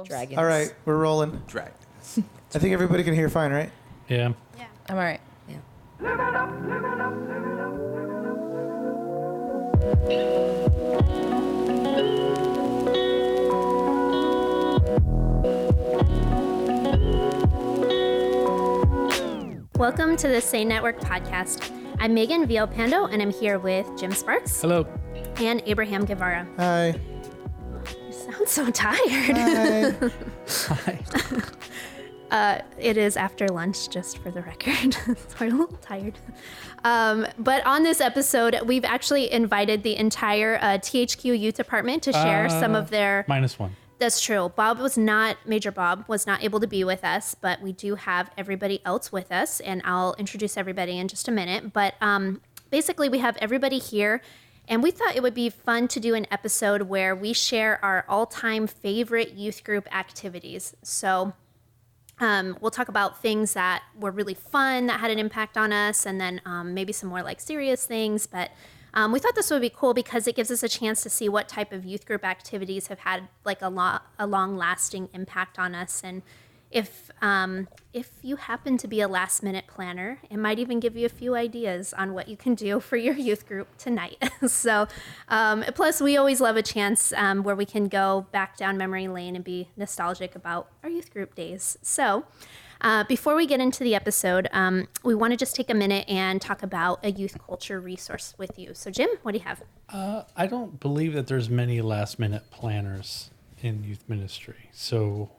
ourselves. Dragons. All right, we're rolling. Dragons. I think everybody can hear fine, right? Yeah. Yeah. I'm all right. Welcome to the Say Network podcast. I'm Megan Villalpando, and I'm here with Jim Sparks. Hello. And Abraham Guevara. Hi. You sound so tired. Hi. It is after lunch, just for the record. So we're a little tired. But on this episode, we've actually invited the entire THQ-Youth Department to share some of their... -1. That's true. Major Bob was not able to be with us, but we do have everybody else with us, and I'll introduce everybody in just a minute. But basically, we have everybody here, and we thought it would be fun to do an episode where we share our all-time favorite youth group activities. So we'll talk about things that were really fun, that had an impact on us, and then maybe some more like serious things, but we thought this would be cool because it gives us a chance to see what type of youth group activities have had like a long-lasting impact on us. And if you happen to be a last-minute planner, it might even give you a few ideas on what you can do for your youth group tonight. So, plus we always love a chance where we can go back down memory lane and be nostalgic about our youth group days. So, before we get into the episode, we want to just take a minute and talk about a youth culture resource with you. So, Jim, what do you have? I don't believe that there's many last-minute planners in youth ministry. So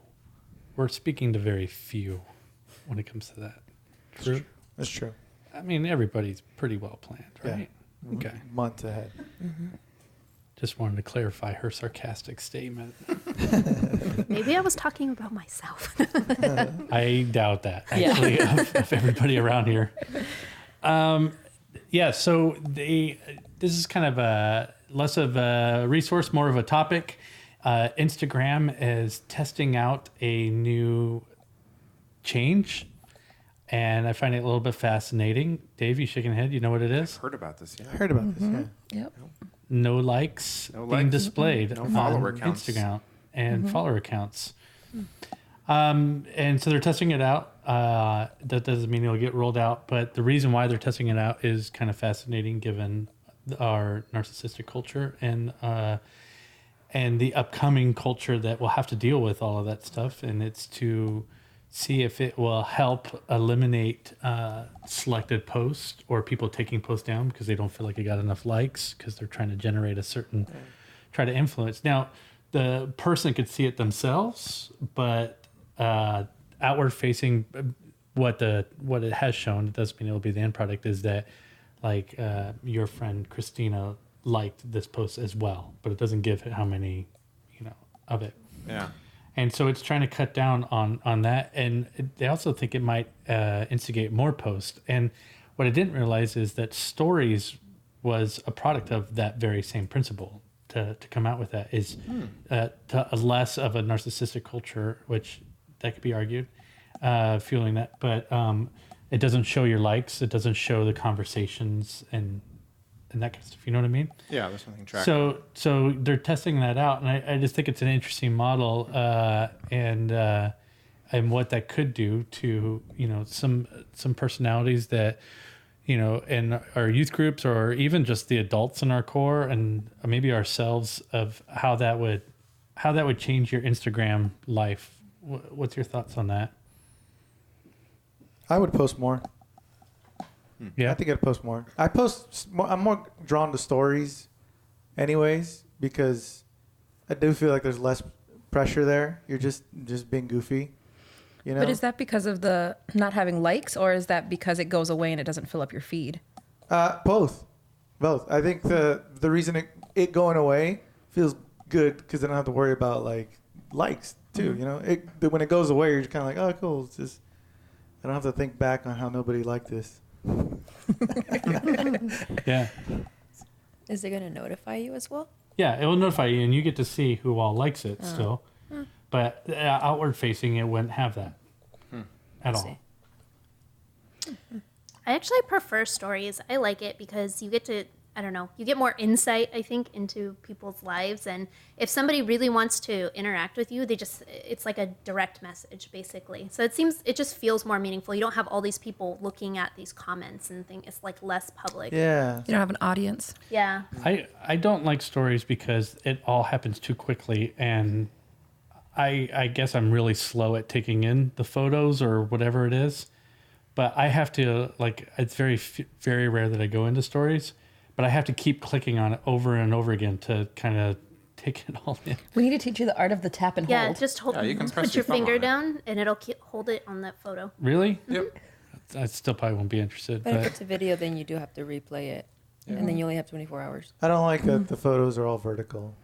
we're speaking to very few when it comes to that. True? That's true. I mean, everybody's pretty well planned, right? Yeah. Okay. Months ahead. Just wanted to clarify her sarcastic statement. Maybe I was talking about myself. I doubt that, actually, of everybody around here. So this is kind of less of a resource, more of a topic. Instagram is testing out a new change, and I find it a little bit fascinating. Dave, you shaking your head? You know what it is? I've heard about this, yeah. I heard about this, yeah. Yep. No likes being likes. displayed No on follower accounts. Instagram and follower accounts. And so they're testing it out. That doesn't mean it'll get rolled out, but the reason why they're testing it out is kind of fascinating given our narcissistic culture and the upcoming culture that will have to deal with all of that stuff. And it's to see if it will help eliminate selected posts or people taking posts down because they don't feel like they got enough likes because they're trying to generate try to influence. Now, the person could see it themselves, but outward facing, what it has shown, it doesn't mean it will be the end product, is that like your friend Christina liked this post as well, but it doesn't give how many, of it. Yeah. And so it's trying to cut down on that. And they also think it might instigate more posts. And what I didn't realize is that stories was a product of that very same principle. To come out with that is to a less of a narcissistic culture, which that could be argued, fueling that. But it doesn't show your likes. It doesn't show the conversations and that kind of stuff. You know what I mean? Yeah, there's something tracked. So they're testing that out, and I just think it's an interesting model, and what that could do to some personalities that in our youth groups or even just the adults in our core and maybe ourselves, of how that would change your Instagram life. What's your thoughts on that? I would post more. Yeah, I think I'd post more. I'm more drawn to stories anyways, because I do feel like there's less pressure there. You're just being goofy, But is that because of the not having likes, or is that because it goes away and it doesn't fill up your feed? Both. I think the reason it going away feels good because I don't have to worry about like likes too. When it goes away, you're just kind of like, oh, cool. It's just I don't have to think back on how nobody liked this. Yeah. Is it going to notify you as well? Yeah, it will notify you, and you get to see who all likes it still. But outward facing, it wouldn't have that at all. I actually prefer stories. I like it because you get to I don't know, you get more insight, I think, into people's lives. And if somebody really wants to interact with you, it's like a direct message, basically. So it just feels more meaningful. You don't have all these people looking at these comments and things. It's like less public. Yeah. You don't have an audience. Yeah. I don't like stories because it all happens too quickly, and I guess I'm really slow at taking in the photos or whatever it is. But I have to, like, it's very rare that I go into stories, but I have to keep clicking on it over and over again to kind of take it all in. We need to teach you the art of the tap and Yeah, hold. just hold. Yeah, you can press put your your thumb finger on it. down, and it'll hold it on that photo. Really? Yep. I still probably won't be interested. But if But it's a video, then you do have to replay it. And then you only have 24 hours. I don't like that the photos are all vertical.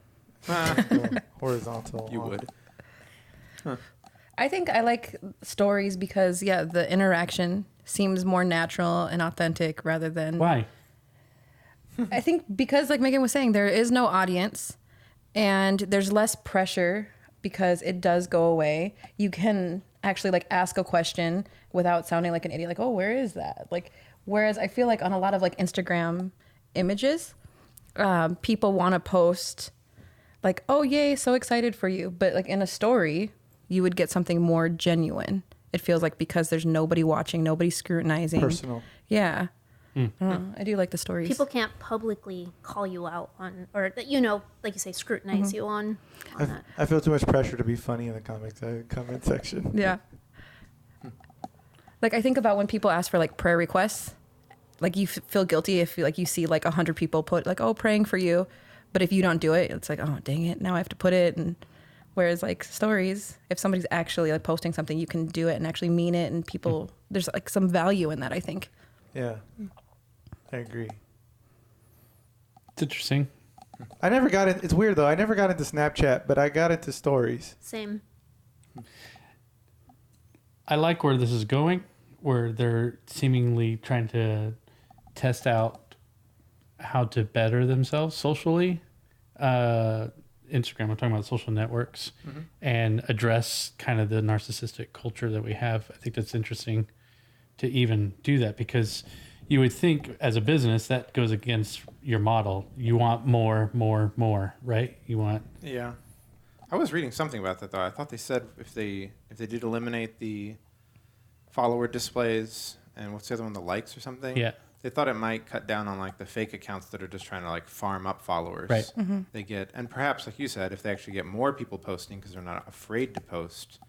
Horizontal. You would. I think I like stories because, yeah, the interaction seems more natural and authentic rather than... why? I think because, like Megan was saying, there is no audience and there's less pressure because it does go away. You can actually, like, ask a question without sounding like an idiot, like, oh, where is that? Like, whereas I feel like on a lot of, like, Instagram images, people want to post, like, oh, yay, so excited for you. But, like, in a story, you would get something more genuine. It feels like because there's nobody watching, nobody scrutinizing. Personal. Yeah. I don't know. I do like the stories. People can't publicly call you out on, or you know, like you say, scrutinize you on that. I feel too much pressure to be funny in the comment section. Yeah. Like I think about when people ask for like prayer requests, like you feel guilty if like you see like 100 people put like, oh, praying for you. But if you don't do it, it's like, oh, dang it. Now I have to put it. And whereas like stories, if somebody's actually like posting something, you can do it and actually mean it. And people, there's like some value in that, I think. Yeah. I agree. It's interesting. I never got in. It's weird though. I never got into Snapchat, but I got into stories. Same. I like where this is going, where they're seemingly trying to test out how to better themselves socially. Instagram, I'm talking about social networks, and address kind of the narcissistic culture that we have. I think that's interesting to even do that because you would think as a business that goes against your model. You want more, right? You want... Yeah. I was reading something about that though. I thought they said if they did eliminate the follower displays and what's the other one, the likes or something? Yeah. They thought it might cut down on like the fake accounts that are just trying to like farm up followers. Right. They get, and perhaps like you said, if they actually get more people posting because they're not afraid to post,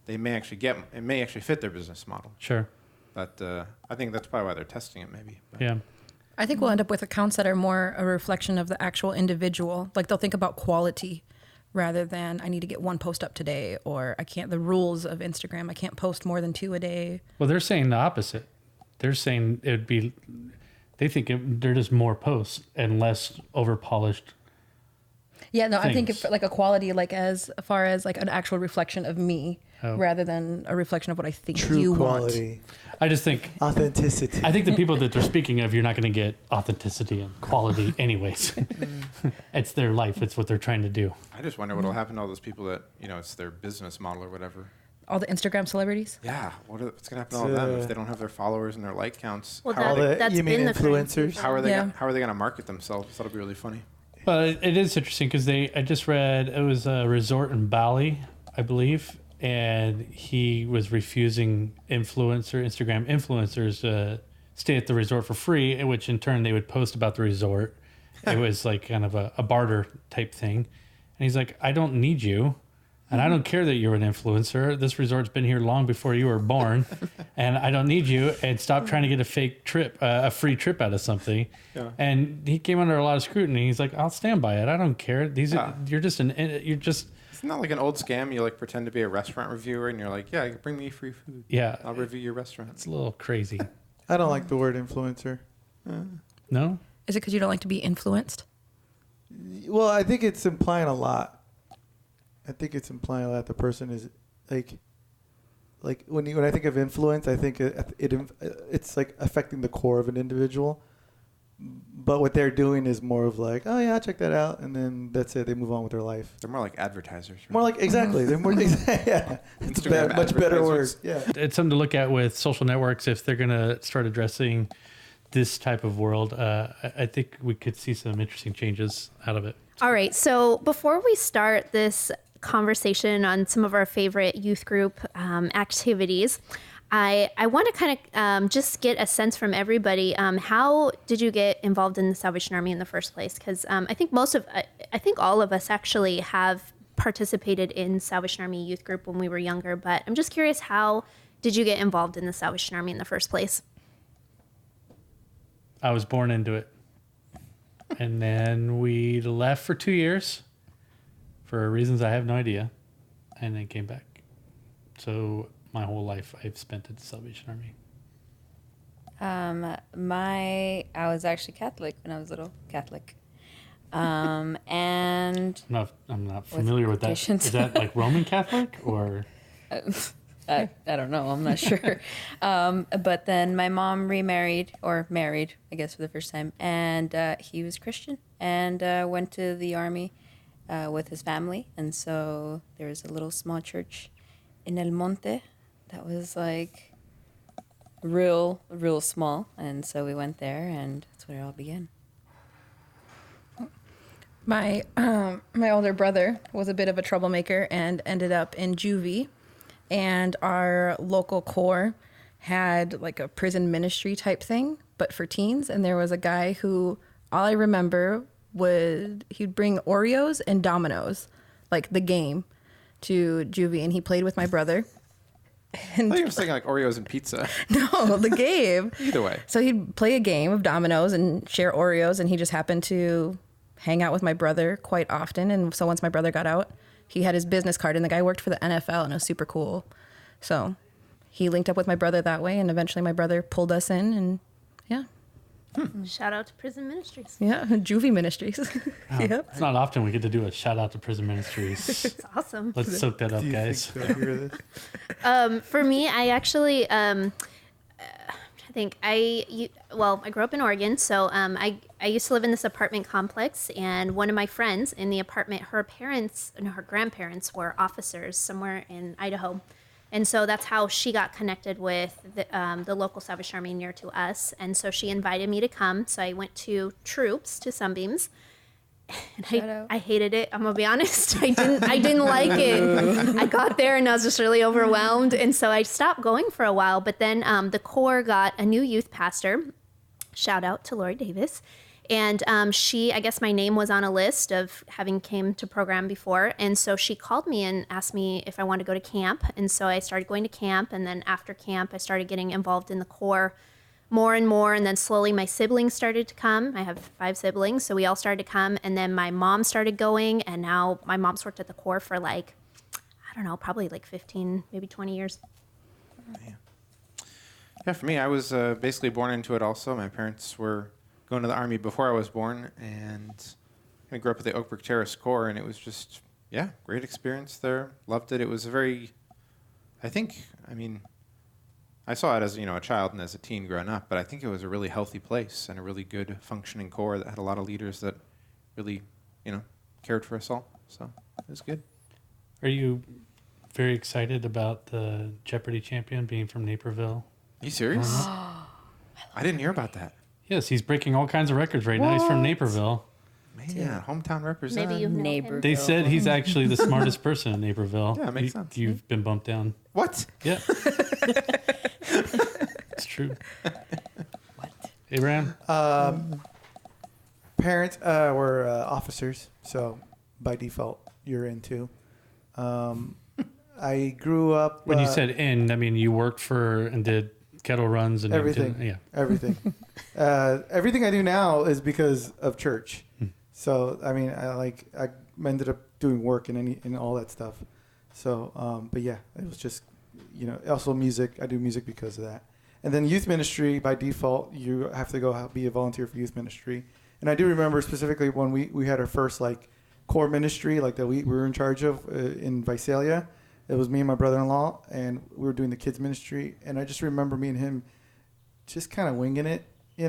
they may actually it may actually fit their business model. Sure. But I think that's probably why they're testing it maybe. But Yeah. I think we'll end up with accounts that are more a reflection of the actual individual. Like they'll think about quality rather than I need to get one post up today or the rules of Instagram, I can't post more than 2 a day. Well, they're saying the opposite. They're saying they think they're just more posts and less over-polished. Yeah, no, I think Things. like a quality, like as far as like an actual reflection of me Oh. rather than a reflection of what I think True you quality. I just think... Authenticity. I think the people that they're speaking of, you're not going to get authenticity and quality anyways. It's their life. It's what they're trying to do. I just wonder what will happen to all those people that, it's their business model or whatever. want. All the Instagram celebrities. Yeah, what's going to happen to all of them if they don't have their followers and their like counts? Well, how, All are they, the, that's you mean been the current influencers? how are they Yeah. gonna, how are they going to market themselves? That'll be really funny. But it is interesting because I just read it was a resort in Bali, I believe, and he was refusing Instagram influencers to stay at the resort for free, in which in turn they would post about the resort. It was like kind of a barter type thing. And he's like, I don't need you. And I don't care that you're an influencer. This resort's been here long before you were born, and I don't need you. And stop trying to get a fake trip, a free trip out of something. Yeah. And he came under a lot of scrutiny. He's like, I'll stand by it. I don't care. You're just Isn't that like an old scam? You like pretend to be a restaurant reviewer and you're like, yeah, bring me free food. yeah. I'll review your restaurant. It's a little crazy. I don't like the word influencer. No. Is it because you don't like to be influenced? Well, I think it's implying a lot. I think it's implying a lot. The person is like when I think of influence, I think it's like affecting the core of an individual. But what they're doing is more of like, oh yeah, I'll check that out, and then that's it. They move on with their life. They're more like advertisers. Right? More like exactly. They're more yeah. It's a much better word. advertisers. Yeah. It's something to look at with social networks if they're going to start addressing this type of world, I think we could see some interesting changes out of it. All right. So before we start this conversation on some of our favorite youth group activities, I want to kind of just get a sense from everybody. How did you get involved in the Salvation Army in the first place? Because I think I think all of us actually have participated in Salvation Army youth group when we were younger. But I'm just curious, how did you get involved in the Salvation Army in the first place? I was born into it. And then we left for 2 years for reasons I have no idea. And then came back. So my whole life I've spent at the Salvation Army. I was actually Catholic when I was little, Catholic. And I'm not familiar with that. implications. Is that like Roman Catholic or? I don't know. I'm not sure. But then my mom remarried or married, I guess, for the first time. And he was Christian and went to the army with his family. And so there was a little small church in El Monte that was like real small. And so we went there, and that's where it all began. My older brother was a bit of a troublemaker and ended up in juvie. And our local corps had like a prison ministry type thing, but for teens. And there was a guy who, all I remember he'd bring Oreos and Dominoes, like the game, to juvie. And he played with my brother. And I thought you were saying like Oreos and pizza. no, the game. Either way. So he'd play a game of dominoes and share Oreos, and he just happened to hang out with my brother quite often. And so once my brother got out, he had his business card, and the guy worked for the NFL, and it was super cool. So he linked up with my brother that way, and eventually my brother pulled us in, and yeah. Shout out to Prison Ministries. Yeah, juvie ministries. Yep. It's not often we get to do a shout out to prison ministries. It's awesome. Let's soak that up, Do you guys. think they'll hear this? For me, I actually, I grew up in Oregon, so I used to live in this apartment complex, and one of my friends in the apartment, her grandparents were officers somewhere in Idaho. And so that's how she got connected with the local Salvation Army near to us. And so she invited me to come. So I went to Troops, to Sunbeams. And I hated it. I'm gonna be honest. I didn't like it. I got there and I was just really overwhelmed. And so I stopped going for a while. But then the Corps got a new youth pastor. Shout out to Lori Davis. And I guess my name was on a list of having came to program before. And so she called me and asked me if I wanted to go to camp. And so I started going to camp. And then after camp, I started getting involved in the Corps more and more. And then slowly my siblings started to come. I have 5 siblings. So we all started to come. And then my mom started going. And now my mom's worked at the Corps for probably 15, maybe 20 years. Yeah, for me, I was basically born into it also. My parents were going to the Army before I was born, and I grew up at the Oak Brook Terrace Corps, and it was just, great experience there. Loved it. It was I saw it as, a child and as a teen growing up, but I think it was a really healthy place and a really good functioning Corps that had a lot of leaders that really, cared for us all. So it was good. Are you very excited about the Jeopardy champion being from Naperville? Are you serious? I didn't hear about that. Yes, he's breaking all kinds of records right now. He's from Naperville. Man, hometown represent. Maybe you know him. Neighbor. They said he's actually the smartest person in Naperville. Yeah, it makes sense. You've been bumped down. What? Yeah. It's true. What? Abraham? Parents were officers, so by default, you're in too. I grew up. When you said in, I mean you worked for and did kettle runs and everything. Everything. Everything I do now is because of church. So I mean, I ended up doing work and all that stuff. So, but yeah, it was just, also music. I do music because of that. And then youth ministry, by default, you have to go be a volunteer for youth ministry. And I do remember specifically when we had our first core ministry that we were in charge of in Visalia. It was me and my brother-in-law, and we were doing the kids ministry. And I just remember me and him just kind of winging it, we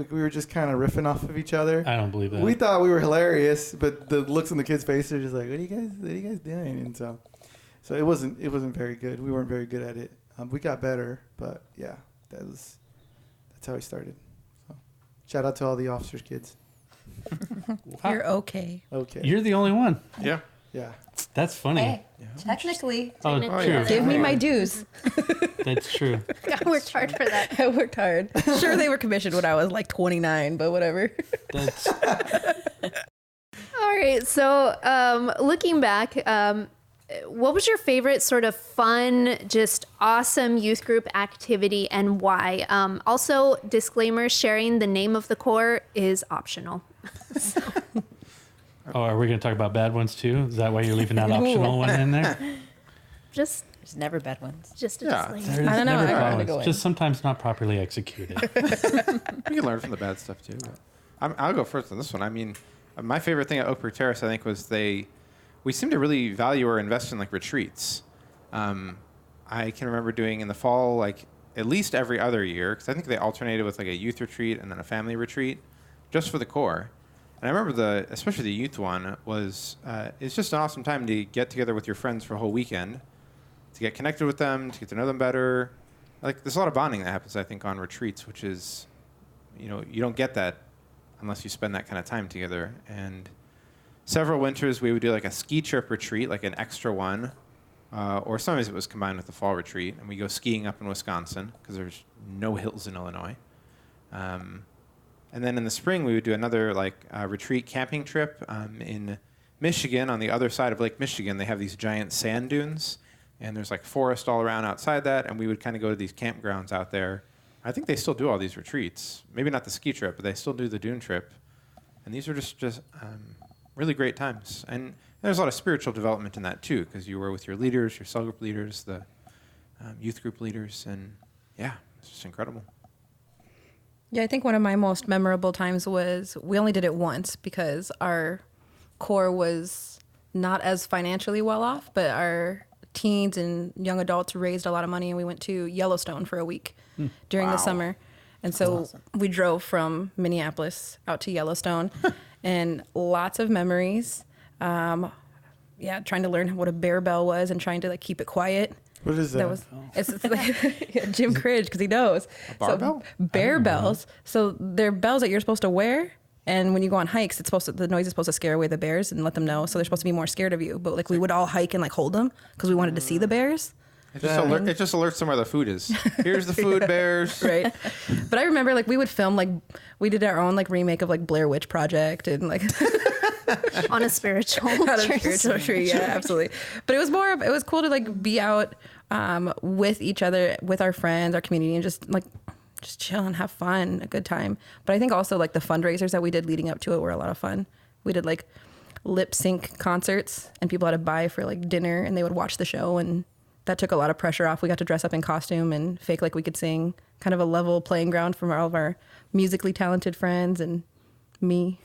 were just kind of riffing off of each other. I don't believe that. We thought we were hilarious, but the looks on the kids' faces are just like, what are you guys doing? And so it wasn't very good. We weren't very good at it. We got better, but yeah, that's how I started. Shout out to all the officers' kids. You're okay. Okay. You're the only one. Yeah. Yeah. That's funny. Hey, technically. Oh, Technically, true. yeah. Give me my dues. That's true. I worked hard for that. I worked hard. Sure, they were commissioned when I was like 29, but whatever. That's All right. So, looking back, what was your favorite sort of fun, just awesome youth group activity and why? Also, disclaimer, sharing the name of the corps is optional. Oh, are we going to talk about bad ones too? Is that why you're leaving that optional one in there? Just There's never bad ones. a Yeah. disclaimer. There's I don't know. never I bad gotta ones. go in. Just sometimes not properly executed. We can learn from the bad stuff too. But I'll go first on this one. I mean, my favorite thing at Oak Brook Terrace, I think, was we seem to really value or invest in like retreats. I can remember doing in the fall, like at least every other year, because I think they alternated with like a youth retreat and then a family retreat, just for the Corps. And I remember especially the youth one it's just an awesome time to get together with your friends for a whole weekend, to get connected with them, to get to know them better. Like there's a lot of bonding that happens, I think, on retreats, which is, you don't get that unless you spend that kind of time together. And several winters we would do like a ski trip retreat, like an extra one, or sometimes it was combined with the fall retreat, and we go skiing up in Wisconsin because there's no hills in Illinois. And then in the spring we would do another retreat camping trip in Michigan. On the other side of Lake Michigan, they have these giant sand dunes, and there's like forest all around outside that, and we would kind of go to these campgrounds out there. I think they still do all these retreats. Maybe not the ski trip, but they still do the dune trip. And these are just really great times. And there's a lot of spiritual development in that too, because you were with your leaders, your cell group leaders, the youth group leaders, and yeah, it's just incredible. Yeah, I think one of my most memorable times was we only did it once because our corps was not as financially well off, but our teens and young adults raised a lot of money, and we went to Yellowstone for a week during the summer. And so we drove from Minneapolis out to Yellowstone and lots of memories. Trying to learn what a bear bell was and trying to keep it quiet. What is that? It's like Jim cringed because he knows. A barbell? So bear bells. So they're bells that you're supposed to wear, and when you go on hikes, the noise is supposed to scare away the bears and let them know. So they're supposed to be more scared of you. But we would all hike and hold them because we wanted to see the bears. It just alerts them where the food is. Here's the food, bears. Right. But I remember we would film we did our own remake of Blair Witch Project and On a spiritual out of spiritual tree. Yeah, absolutely. But it was cool to be out with each other, with our friends, our community, and just chill and have fun, a good time. But I think also the fundraisers that we did leading up to it were a lot of fun. We did lip sync concerts, and people had to buy for dinner, and they would watch the show, and that took a lot of pressure off. We got to dress up in costume and fake we could sing, kind of a level playing ground from all of our musically talented friends and me.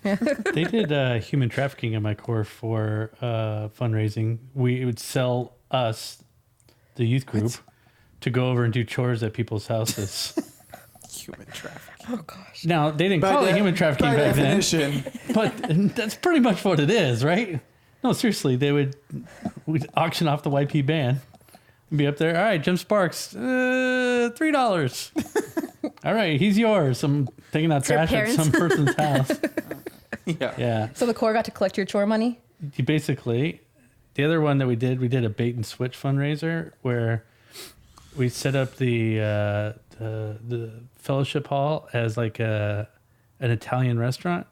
They did human trafficking in my corps for fundraising. We would sell us, the youth group, to go over and do chores at people's houses. Human trafficking. Oh gosh. Now, they didn't call it human trafficking back definition. then, but that's pretty much what it is, right? No, seriously, we'd auction off the YP band and be up there. All right, Jim Sparks, $3. All right, he's yours. I'm taking out trash at some person's house. Yeah. So the Corps got to collect your chore money? You basically, the other one that we did a bait and switch fundraiser where we set up the fellowship hall as an Italian restaurant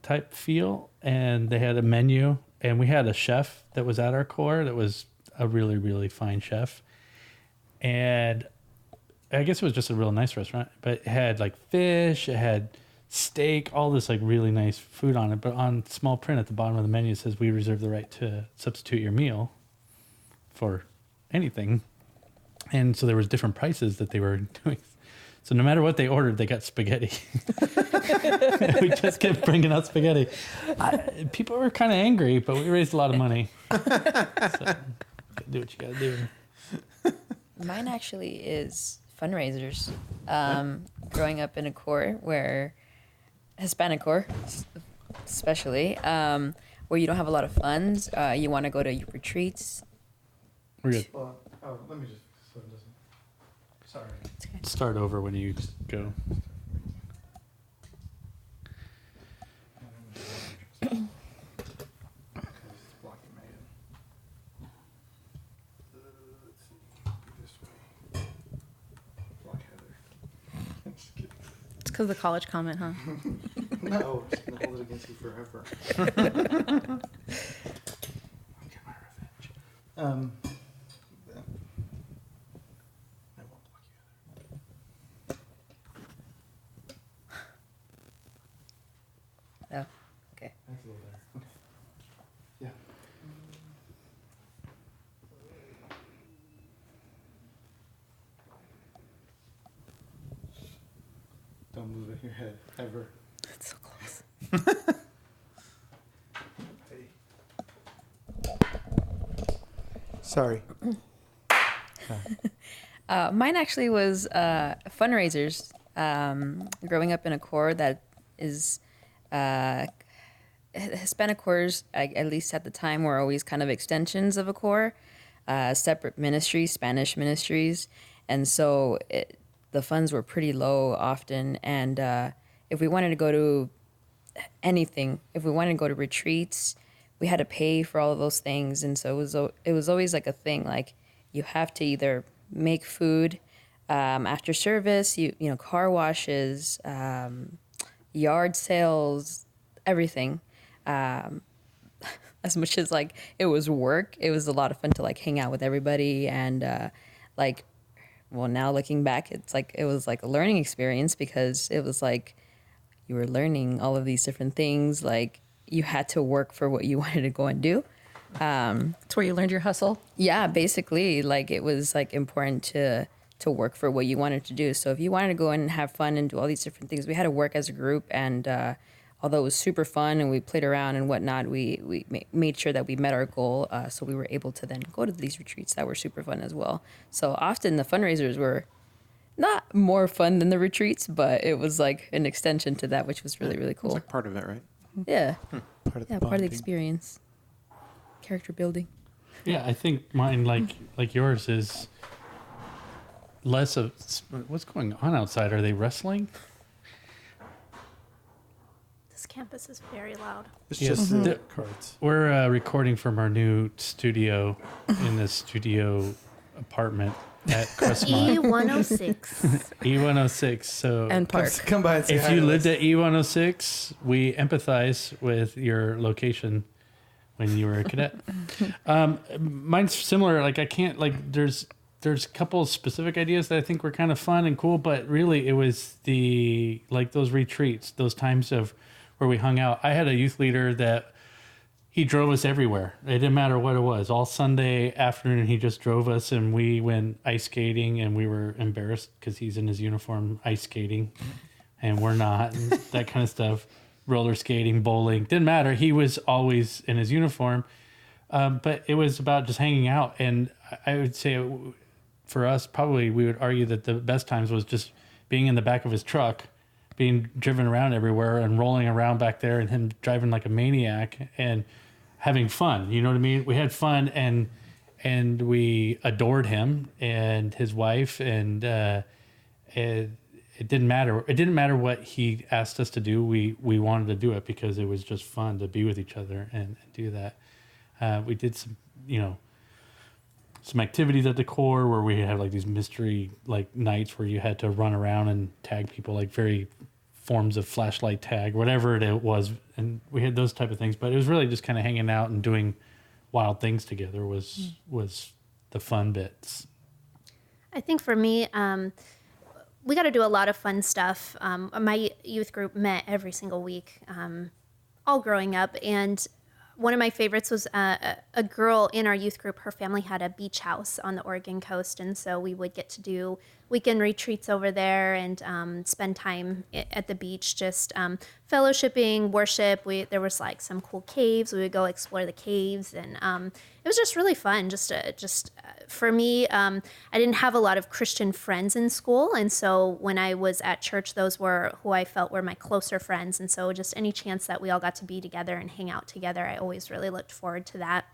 type feel, and they had a menu, and we had a chef that was at our corps that was a really, really fine chef, and I guess it was just a real nice restaurant, but it had fish, it had steak, all this really nice food on it, but on small print at the bottom of the menu it says we reserve the right to substitute your meal for anything. And so there was different prices that they were doing. So no matter what they ordered, they got spaghetti. We just kept bringing out spaghetti. People were kind of angry, but we raised a lot of money. So do what you got to do. Mine actually is fundraisers. Growing up in a corps Hispanic corps, especially, where you don't have a lot of funds, you want to go to retreats. We're good. Well, let me just so it doesn't. Sorry. Start over when you go. It's because of the college comment, huh? No, I'm just gonna hold it against you forever. I'll get my revenge. I won't block you either. Oh, okay. That's a little better. Okay. Yeah. Don't move your head ever. That's so close. Sorry. Mine actually was fundraisers. Growing up in a corps that is Hispanic corps, at least at the time, were always kind of extensions of a corps, separate ministries, Spanish ministries, and so the funds were pretty low often. And if we wanted to go to anything, if we wanted to go to retreats, we had to pay for all of those things. And so it was always like a thing, like you have to either make food after service, you know, car washes, yard sales, everything. As much as like it was work, it was a lot of fun to like hang out with everybody. And well, now looking back, it was like a learning experience, because it was like you were learning all of these different things. Like you had to work for what you wanted to go and do. It's where you learned your hustle. Yeah, basically, like it was like important to work for what you wanted to do. So if you wanted to go in and have fun and do all these different things, we had to work as a group. And although it was super fun and we played around and whatnot, we made sure that we met our goal. So we were able to then go to these retreats that were super fun as well. So often the fundraisers were not more fun than the retreats, but it was like an extension to that, which was really, really cool. It's like part of it, right? Yeah. Part of the Yeah, part of the bonding. experience. Character building. Yeah, I think mine, like yours, is less of what's going on outside. Are they wrestling? This campus is very loud. It's Yes. just the Mhm. cards. We're recording from our new studio in the studio apartment at Crestmont E106. E106. So And park. Come by and say if hi you to lived us. at E106, we empathize with your location when you were a cadet. Mine's similar. Like I can't like there's a couple of specific ideas that I think were kind of fun and cool, but really it was the like those retreats, those times of where we hung out. I had a youth leader that he drove us everywhere. It didn't matter what it was. All Sunday afternoon, he just drove us, and we went ice skating, and we were embarrassed because he's in his uniform ice skating, and we're not, and that kind of stuff. Roller skating, bowling, didn't matter. He was always in his uniform, but it was about just hanging out. And I would say for us, probably we would argue that the best times was just being in the back of his truck, being driven around everywhere and rolling around back there, and him driving like a maniac and having fun. You know what I mean? We had fun, and we adored him and his wife, and it didn't matter. It didn't matter what he asked us to do. We wanted to do it because it was just fun to be with each other and do that. We did some, some activities at the core where we had like these mystery like nights where you had to run around and tag people, like very forms of flashlight tag, whatever it was. And we had those type of things, but it was really just kind of hanging out and doing wild things together was the fun bits. I think for me, we got to do a lot of fun stuff. My youth group met every single week, all growing up. And one of my favorites was a girl in our youth group. Her family had a beach house on the Oregon coast. And so we would get to do weekend retreats over there and spend time at the beach, just fellowshipping, worship. There was like some cool caves. We would go explore the caves. And it was just really fun. For me, I didn't have a lot of Christian friends in school. And so when I was at church, those were who I felt were my closer friends. And so just any chance that we all got to be together and hang out together, I always really looked forward to that.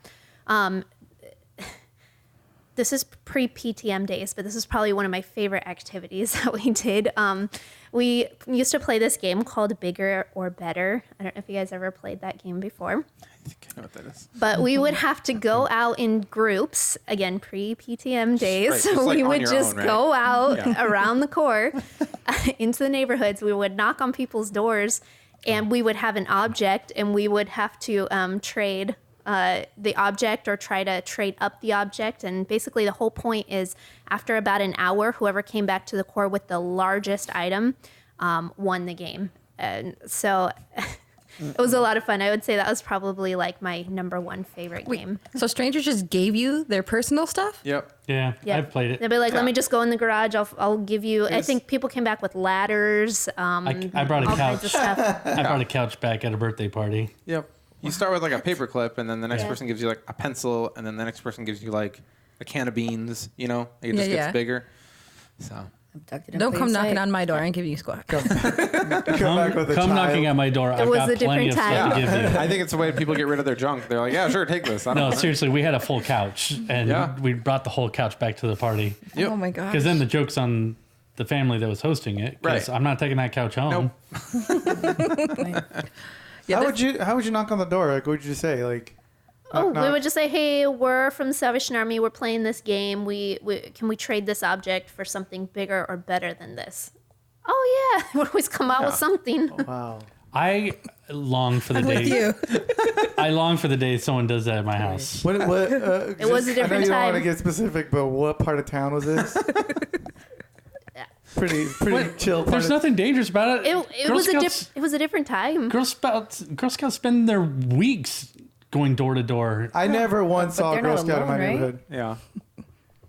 this is pre-PTM days, but this is probably one of my favorite activities that we did. We used to play this game called Bigger or Better. I don't know if you guys ever played that game before. I think I know what that is. But we would have to go out in groups, again, pre-PTM days. Right, So just like we on would your just own, right? go out around the core into the neighborhoods. We would knock on people's doors and we would have an object and we would have to trade the object or try to trade up the object. And basically the whole point is after about an hour, whoever came back to the core with the largest item won the game. And so it was a lot of fun. I would say that was probably like my number one favorite game. So strangers just gave you their personal stuff? Yep. Yeah, Yeah. I've played it. They'd be like, let me just go in the garage. I'll give you, I Yes. think people came back with ladders, I brought a all kinds of couch. stuff. I brought a couch back at a birthday party. Yep. You start with like a paper clip, and then the next Yeah. person gives you like a pencil, and then the next person gives you like a can of beans. You know, it just Yeah, gets yeah. bigger. So Abducted in Don't plain come knocking sight. on my door. I ain't giving you squat. Come back with a Come knocking child. at my door. I've was got a plenty of different stuff to time. give you. I think it's the way people get rid of their junk. They're like, yeah, sure, take this. I don't No, know. seriously, we had a full couch, and Yeah. we brought the whole couch back to the party. Yep. Oh my god. Because then the joke's on the family that was hosting it. Because Right. I'm not taking that couch home. Nope. Yeah, how that's- would you knock on the door? Like, what would you say? Like, Oh, knock, knock. we would just say, hey, we're from the Salvation Army. We're playing this game. Can we trade this object for something bigger or better than this? Oh, yeah. We always come out with something. Wow. I long for the I'm day. with you. I long for the day someone does that at my house. What? It was a different I know you don't want to time. get specific, but what part of town was this? Pretty chill. Part There's of, nothing dangerous about it. It Girl was Scouts, it was a different time. Girl Scouts spend their weeks going door to door. I never once saw a they're Girl not Scout in my alone, right? neighborhood. Yeah.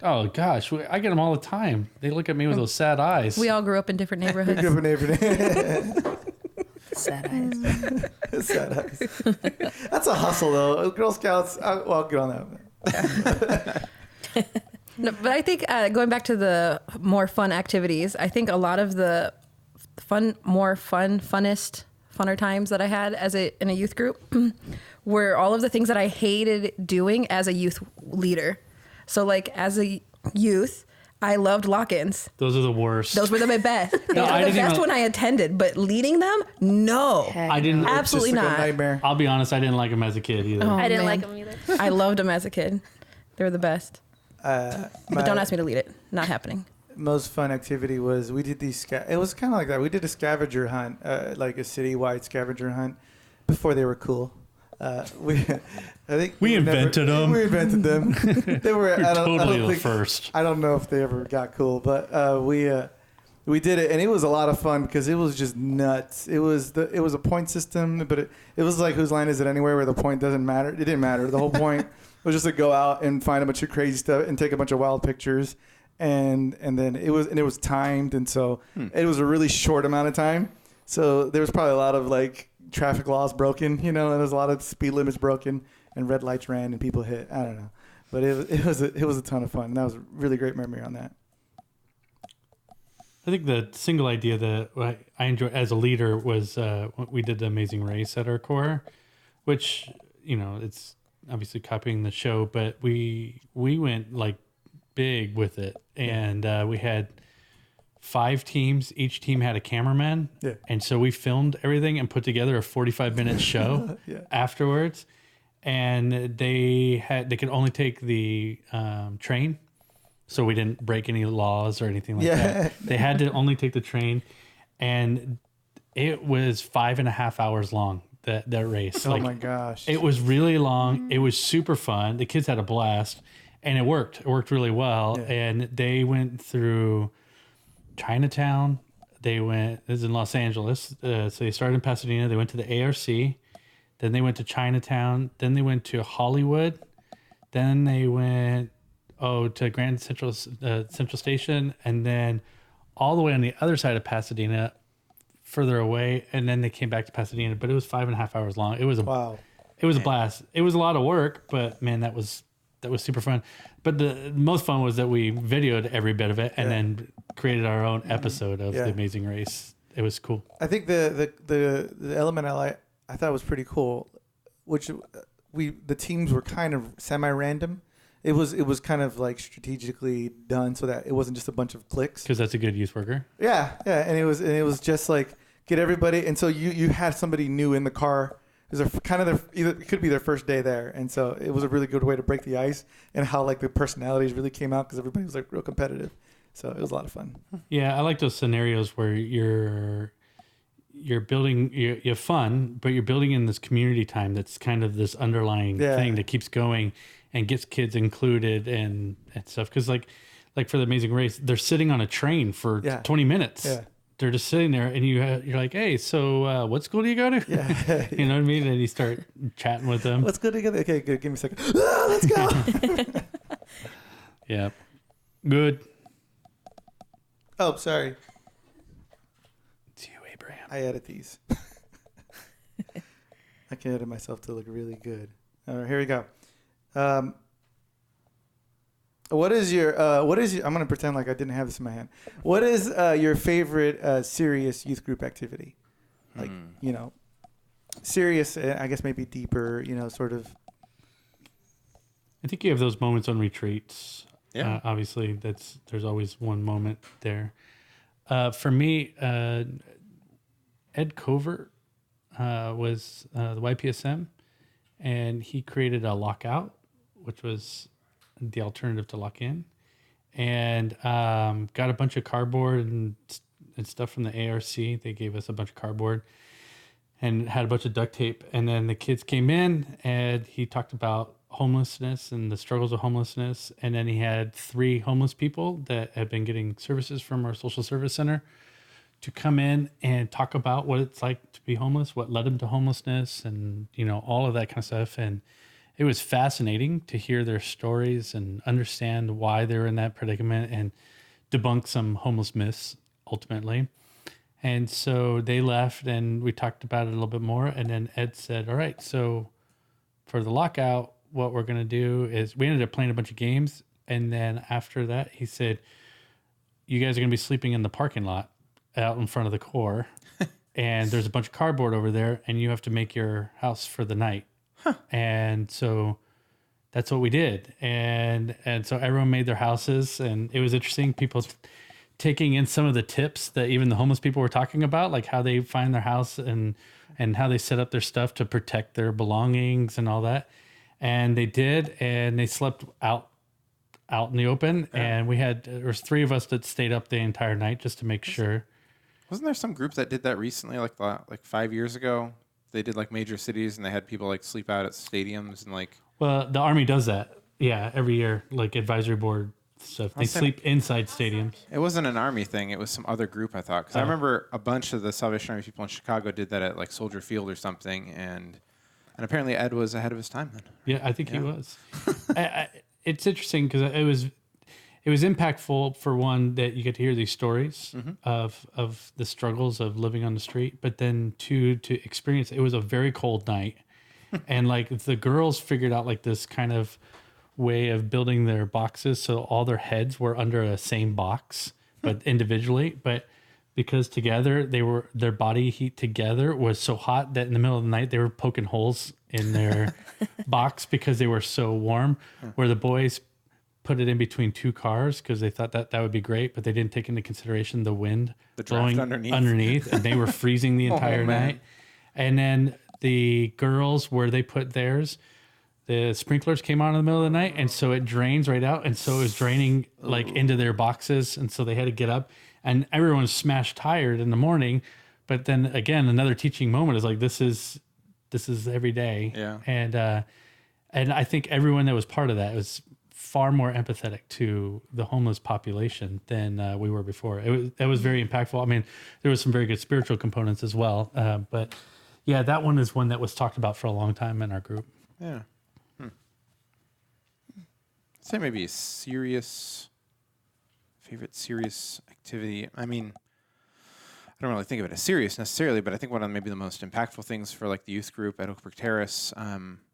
Oh gosh, I get them all the time. They look at me with those sad eyes. We all grew up in different neighborhoods. Good neighborhood. Sad eyes. Sad eyes. That's a hustle, though. Girl Scouts. Well, I'll get on that. No, but I think going back to the more fun activities, I think a lot of the funner times that I had in a youth group were all of the things that I hated doing as a youth leader. So like as a youth, I loved lock-ins. Those are the worst. Those were the best. Those I were the didn't best even- when I attended, but leading them, no. I didn't. no. Absolutely Just like not. a nightmare. I'll be honest. I didn't like them as a kid either. Oh, I didn't man. like them either. I loved them as a kid. They were the best. But don't ask me to lead it. Not happening. Most fun activity was we did these. It was kind of like that. We did a scavenger hunt, like a citywide scavenger hunt, before they were cool. I think We invented them. We invented them. They were You're I don't totally the think- first. I don't know if they ever got cool, but we did it, and it was a lot of fun because it was just nuts. It was a point system, but it was like whose line is it anywhere where the point doesn't matter. It didn't matter. The whole point was just to go out and find a bunch of crazy stuff and take a bunch of wild pictures, and then it was timed, and so it was a really short amount of time. So there was probably a lot of like traffic laws broken, and there was a lot of speed limits broken, and red lights ran and people hit. I don't know, but it was a ton of fun. And that was a really great memory on that. I think the single idea that I enjoyed as a leader was we did the Amazing Race at our core, which it's obviously copying the show, but we went like big with it, and we had 5 teams. Each team had a cameraman, and so we filmed everything and put together a 45-minute show afterwards. And they could only take the train, so we didn't break any laws or anything like that. They had to only take the train, and it was 5.5 hours long. That race. Oh my gosh! It was really long. It was super fun. The kids had a blast, and it worked. It worked really well. Yeah. And they went through Chinatown. This is in Los Angeles. So they started in Pasadena. They went to the ARC. Then they went to Chinatown. Then they went to Hollywood. Then they went to Grand Central Station, and then all the way on the other side of Pasadena, further away, and then they came back to Pasadena. But it was 5.5 hours long. It was a Wow. It was a blast. It was a lot of work, but man, that was super fun. But the most fun was that we videoed every bit of it and then created our own episode of The Amazing Race. It was cool. I think the element I thought was pretty cool, which the teams were kind of semi-random, it was kind of like strategically done so that it wasn't just a bunch of cliques. Because that's a good youth worker. Yeah, and it was just like get everybody, and so you had somebody new in the car. It was it could be their first day there, and so it was a really good way to break the ice and how like the personalities really came out because everybody was like real competitive. So it was a lot of fun. Yeah, I like those scenarios where you're building, you have fun, but you're building in this community time that's kind of this underlying thing that keeps going and gets kids included and stuff. Because like for the Amazing Race, they're sitting on a train for 20 minutes. Yeah. They're just sitting there, and you're like, hey, so what school do you go to? Yeah. You know what I mean? And you start chatting with them. Let's go together. Okay, good. Give me a second. Let's go. Yeah. Good. Oh, sorry. It's you, Abraham. I edit these. I can edit myself to look really good. All right, here we go. What is your I'm going to pretend like I didn't have this in my hand. What is your favorite serious youth group activity? Like, serious, I guess maybe deeper, sort of. I think you have those moments on retreats. Yeah. Obviously, there's always one moment there. For me, Ed Covert was the YPSM, and he created a lockout, which was the alternative to lock in, and got a bunch of cardboard and stuff from the ARC. They gave us a bunch of cardboard and had a bunch of duct tape. And then the kids came in, and he talked about homelessness and the struggles of homelessness. And then he had 3 homeless people that had been getting services from our social service center to come in and talk about what it's like to be homeless, what led them to homelessness, and all of that kind of stuff. And it was fascinating to hear their stories and understand why they're in that predicament and debunk some homeless myths ultimately. And so they left, and we talked about it a little bit more. And then Ed said, all right, so for the lockout, what we're going to do is we ended up playing a bunch of games. And then after that, he said, you guys are going to be sleeping in the parking lot out in front of the core. And there's a bunch of cardboard over there, and you have to make your house for the night. Huh. And so that's what we did. And so everyone made their houses, and it was interesting. People taking in some of the tips that even the homeless people were talking about, like how they find their house and how they set up their stuff to protect their belongings and all that. And they did, and they slept out in the open. Yeah. And there was 3 of us that stayed up the entire night just to make sure. Wasn't there some group that did that recently, like 5 years ago? They did like major cities, and they had people like sleep out at stadiums and like. Well, the Army does that, every year, like advisory board stuff. They sleep inside stadiums. It wasn't an Army thing; it was some other group, I thought. Because I remember a bunch of the Salvation Army people in Chicago did that at like Soldier Field or something, and apparently Ed was ahead of his time then. Yeah, I think he was. It's interesting because it was impactful for one that you get to hear these stories of the struggles of living on the street, but then 2 to experience. It was a very cold night, and like the girls figured out like this kind of way of building their boxes so all their heads were under a same box, but individually. But because together their body heat together was so hot that in the middle of the night they were poking holes in their box because they were so warm. Where the boys put it in between 2 cars because they thought that would be great, but they didn't take into consideration the wind blowing underneath, and they were freezing the entire night. And then the girls, where they put theirs, the sprinklers came on in the middle of the night, and so it drains right out, and so it was draining like into their boxes, and so they had to get up, and everyone's smashed tired in the morning. But then again, another teaching moment is like this is every day, and I think everyone that was part of that was far more empathetic to the homeless population than we were before. That was very impactful. I mean, there was some very good spiritual components as well. But yeah, that one is one that was talked about for a long time in our group. Yeah. I'd say maybe a favorite serious activity. I mean, I don't really think of it as serious necessarily, but I think one of maybe the most impactful things for like the youth group at Oakbrook Terrace,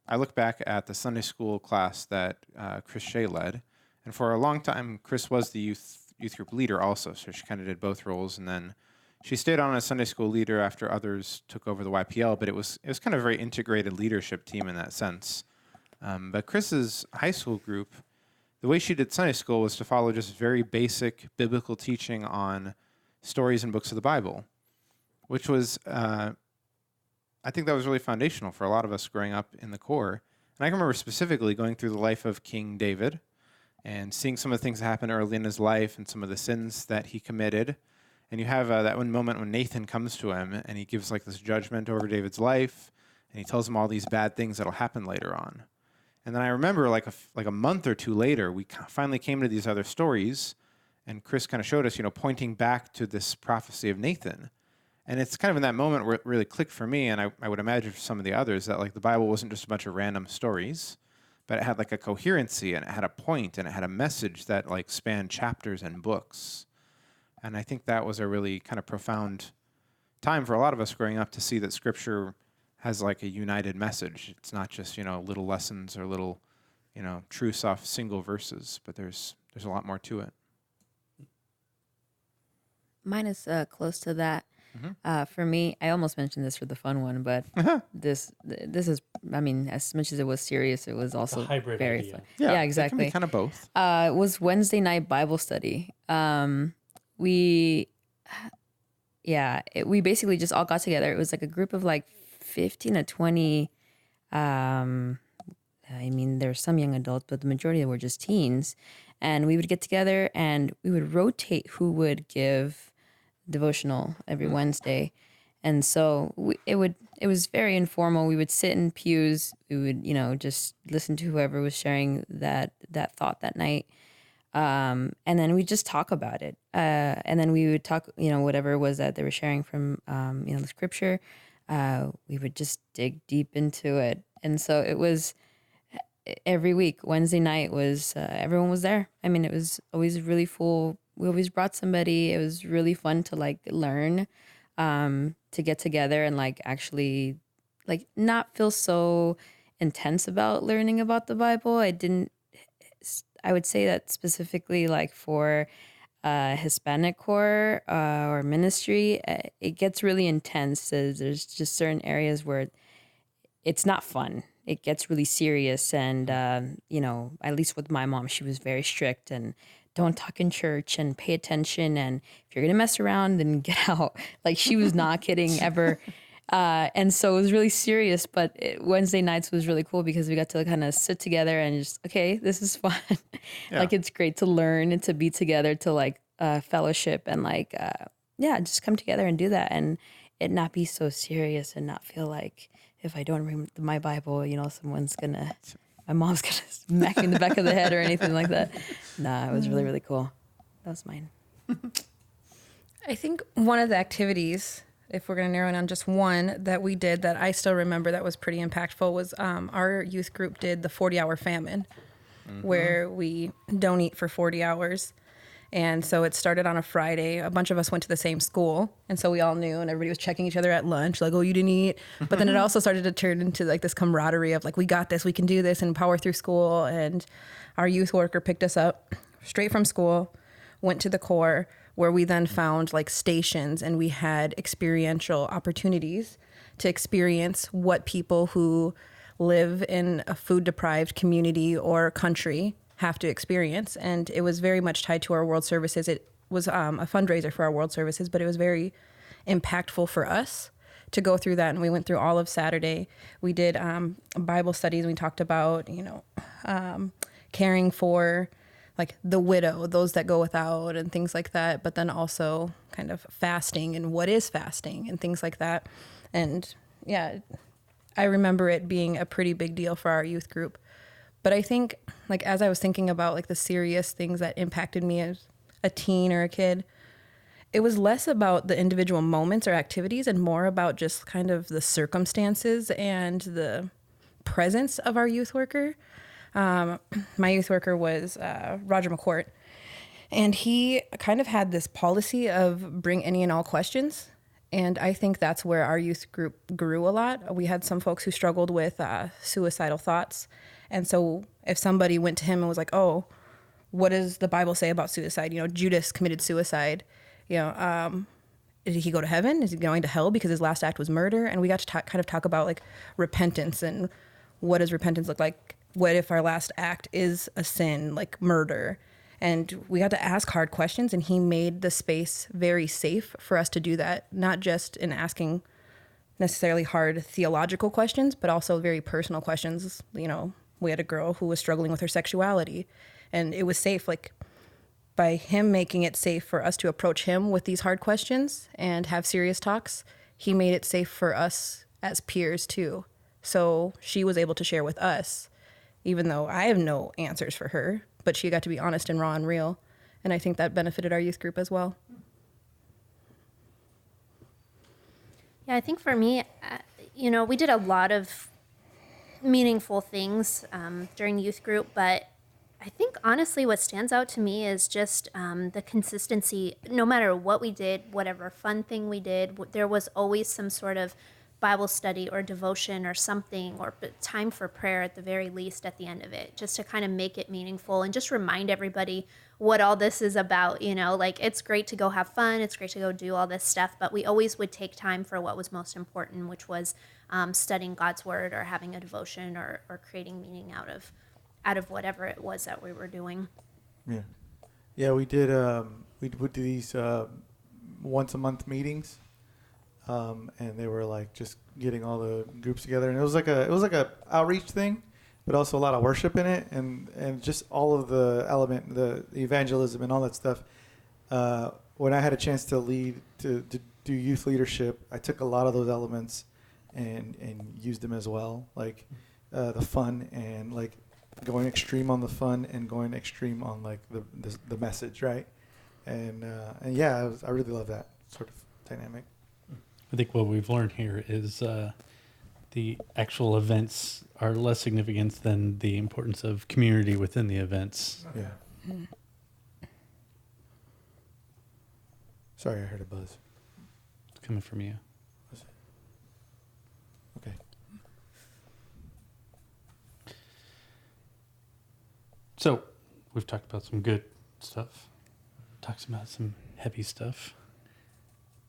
I look back at the Sunday school class that Chris Shea led, and for a long time, Chris was the youth group leader also, so she kind of did both roles, and then she stayed on as Sunday school leader after others took over the YPL, but it was kind of a very integrated leadership team in that sense. But Chris's high school group the way she did Sunday school was to follow just very basic biblical teaching on stories and books of the Bible, which was, I think that was really foundational for a lot of us growing up in the Corps. And I can remember specifically going through the life of King David and seeing some of the things that happened early in his life and some of the sins that he committed. And you have that one moment when Nathan comes to him and he gives like this judgment over David's life, and he tells him all these bad things that'll happen later on. And then I remember like a month or two later, we finally came to these other stories, and Chris kind of showed us, pointing back to this prophecy of Nathan. And it's kind of in that moment where it really clicked for me, and I would imagine for some of the others, that like the Bible wasn't just a bunch of random stories, but it had like a coherency, and it had a point, and it had a message that like spanned chapters and books. And I think that was a really kind of profound time for a lot of us growing up to see that Scripture has like a united message. It's not just, little lessons or little, truths off single verses, but there's a lot more to it. Mine is close to that. For me, I almost mentioned this for the fun one, but this is, I mean, as much as it was serious, it was also hybrid very idea. fun. Yeah, Yeah, it exactly. can be kind of both. It was Wednesday night Bible study. We basically just all got together. It was like a group of like 15 to 20. There's some young adults, but the majority were just teens. And we would get together and we would rotate who would give devotional every Wednesday. And so it was very informal. We would sit in pews. We would, just listen to whoever was sharing that thought that night. And then we just talk about it. And then we would talk, whatever it was that they were sharing from, the scripture. We would just dig deep into it. And so it was every week. Wednesday night was, everyone was there. I mean, it was always really full. We always brought somebody. It was really fun to like learn, to get together and like actually like not feel so intense about learning about the Bible. I would say that specifically like for Hispanic Corps or ministry, it gets really intense. There's just certain areas where it's not fun. It gets really serious. And, at least with my mom, she was very strict and don't talk in church and pay attention. And if you're going to mess around, then get out. Like she was not kidding ever. And so it was really serious, but Wednesday nights was really cool because we got to kind of sit together and just, okay, this is fun. Yeah. Like it's great to learn and to be together, to like fellowship and like, just come together and do that and it not be so serious and not feel like if I don't read my Bible, my mom's gonna smack me in the back of the head or anything like that. Nah, it was really, really cool. That was mine. I think one of the activities, if we're going to narrow in on just one that we did that I still remember that was pretty impactful, was our youth group did the 40-hour famine, where we don't eat for 40 hours. And so it started on a Friday. A bunch of us went to the same school. And so we all knew, and everybody was checking each other at lunch, like, oh, you didn't eat. But then it also started to turn into like this camaraderie of like, we got this, we can do this and power through school. And our youth worker picked us up straight from school, went to the Corps, where we then found like stations and we had experiential opportunities to experience what people who live in a food deprived community or country have to experience. And it was very much tied to our World Services. It was a fundraiser for our World Services, but it was very impactful for us to go through that. And we went through all of Saturday. We did Bible studies. We talked about, caring for like the widow, those that go without and things like that, but then also kind of fasting and what is fasting and things like that. And yeah, I remember it being a pretty big deal for our youth group. But I think like, as I was thinking about like the serious things that impacted me as a teen or a kid, it was less about the individual moments or activities and more about just kind of the circumstances and the presence of our youth worker. My youth worker was Roger McCourt, and he kind of had this policy of bring any and all questions. And I think that's where our youth group grew a lot. We had some folks who struggled with suicidal thoughts. And so if somebody went to him and was like, oh, what does the Bible say about suicide? Judas committed suicide. Did he go to heaven? Is he going to hell because his last act was murder? And we got to kind of talk about like repentance and what does repentance look like what if our last act is a sin, like murder? And we had to ask hard questions, and he made the space very safe for us to do that, not just in asking necessarily hard theological questions, but also very personal questions. You know, we had a girl who was struggling with her sexuality, and it was safe, like by him making it safe for us to approach him with these hard questions and have serious talks, he made it safe for us as peers too. So she was able to share with us, even though I have no answers for her, but she got to be honest and raw and real. And I think that benefited our youth group as well. Yeah, I think for me, you know, we did a lot of meaningful things during youth group, but I think honestly what stands out to me is just the consistency. No matter what we did, whatever fun thing we did, there was always some sort of Bible study or devotion or something, or time for prayer at the very least at the end of it, just to kind of make it meaningful and just remind everybody what all this is about. You know, like, it's great to go have fun, it's great to go do all this stuff, but we always would take time for what was most important, which was studying God's word or having a devotion or creating meaning out of whatever it was that we were doing. Yeah, we did. We would do these once a month meetings, and they were like just getting all the groups together, and it was like a outreach thing, but also a lot of worship in it, and just all of the element, the evangelism and all that stuff. When I had a chance to lead to do youth leadership, I took a lot of those elements and used them as well, like the fun and like going extreme on the fun and going extreme on like the message, right? And yeah, I really love that sort of dynamic. I think what we've learned here is the actual events are less significant than the importance of community within the events. Yeah. Sorry, I heard a buzz. It's coming from you. Okay. So we've talked about some good stuff, talked about some heavy stuff.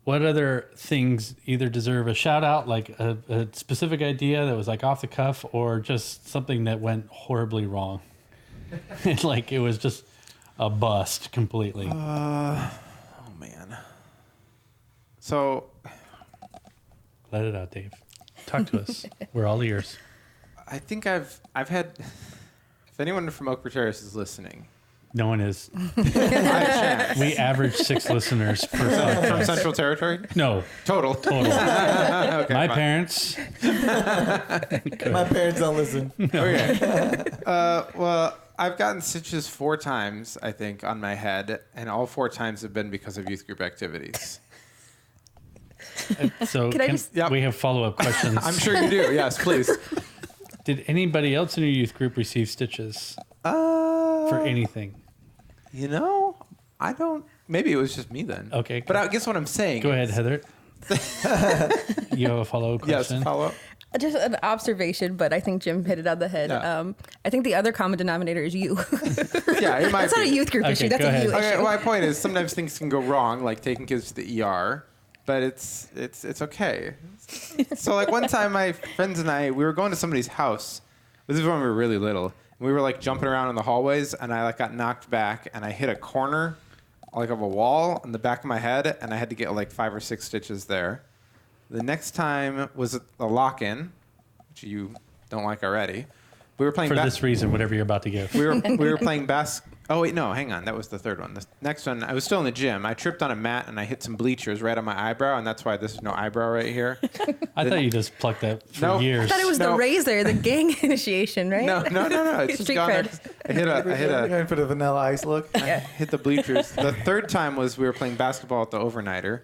What other things either deserve a shout out, like a specific idea that was like off the cuff, or just something that went horribly wrong? Like it was just a bust completely. Oh man. So Let it out, Dave. Talk to us. We're all ears. I think I've had. If anyone from Oak Ridge Terrace is listening, No one is. I have a chance. We average 6 listeners per From podcast. Central Territory? No, Total. total. Okay, My fine. parents. My parents don't listen. Okay. Well, I've gotten stitches 4 times, I think, on my head, and all 4 times have been because of youth group activities. So Can I just- Yep. we have follow-up questions. I'm sure you do. Yes, please. Did anybody else in your youth group receive stitches for anything? You know, I don't. Maybe it was just me then. Okay. But I guess what I'm saying. Go ahead, Heather. You have a follow-up Yes, question? follow up. Just an observation, but I think Jim hit it on the head. Yeah. I think the other common denominator is you. Yeah, it might That's not a be. youth group Okay, issue. That's go a you ahead. Okay, issue. well, my point is sometimes things can go wrong, like taking kids to the ER, but it's okay. So like one time, my friends and I, we were going to somebody's house. This is when we were really little. We were like jumping around in the hallways, and I like got knocked back, and I hit a corner, like of a wall, in the back of my head, and I had to get like 5 or 6 stitches there. The next time was a lock-in, which you don't like already. We were playing For this reason, whatever you're about to give. we were playing Oh wait, no, hang on. That was the third one. The next one, I was still in the gym. I tripped on a mat and I hit some bleachers right on my eyebrow, and that's why there's no eyebrow right here. I thought you just plucked that for Nope. years. I thought it was No. the razor, the gang initiation, right? No. It's just Street gone there. cred. I hit You're a going for the vanilla ice look. hit the bleachers. The third time was we were playing basketball at the overnighter,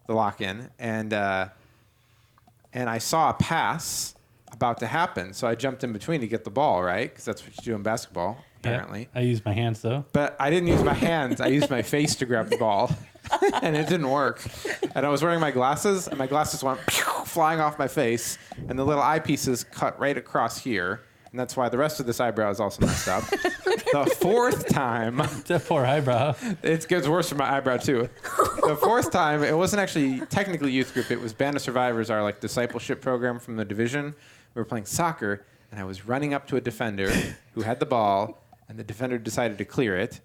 the lock-in, and I saw a pass about to happen, so I jumped in between to get the ball, right? Because that's what you do in basketball, apparently. Yeah, I use my hands though. But I didn't use my hands. I used my face to grab the ball, and it didn't work. And I was wearing my glasses, and my glasses went flying off my face, and the little eyepieces cut right across here. And that's why the rest of this eyebrow is also messed up. The 4th time, That poor eyebrow. it gets worse for my eyebrow too. The 4th time, it wasn't actually technically youth group. It was Band of Survivors, our like discipleship program from the division. We were playing soccer, and I was running up to a defender who had the ball, and the defender decided to clear it.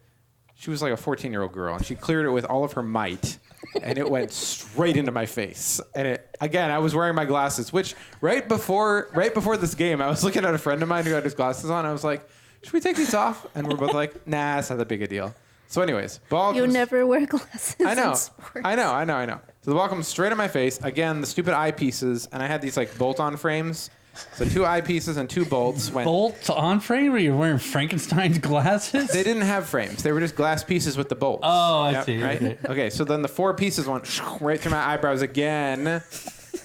She was like a 14-year-old girl, and she cleared it with all of her might, and it went straight into my face. And again, I was wearing my glasses, which right before this game, I was looking at a friend of mine who had his glasses on. I was like, should we take these off? And we're both like, nah, it's not that big a deal. So anyways, ball You comes, never wear glasses I know, in sports. I know. So the ball comes straight in my face. Again, the stupid eyepieces, and I had these like bolt-on frames. So 2 eyepieces and 2 bolts went. Bolt on frame, or you're wearing Frankenstein's glasses? They didn't have frames. They were just glass pieces with the bolts. Oh, I see. Right? Okay, so then the 4 pieces went right through my eyebrows again.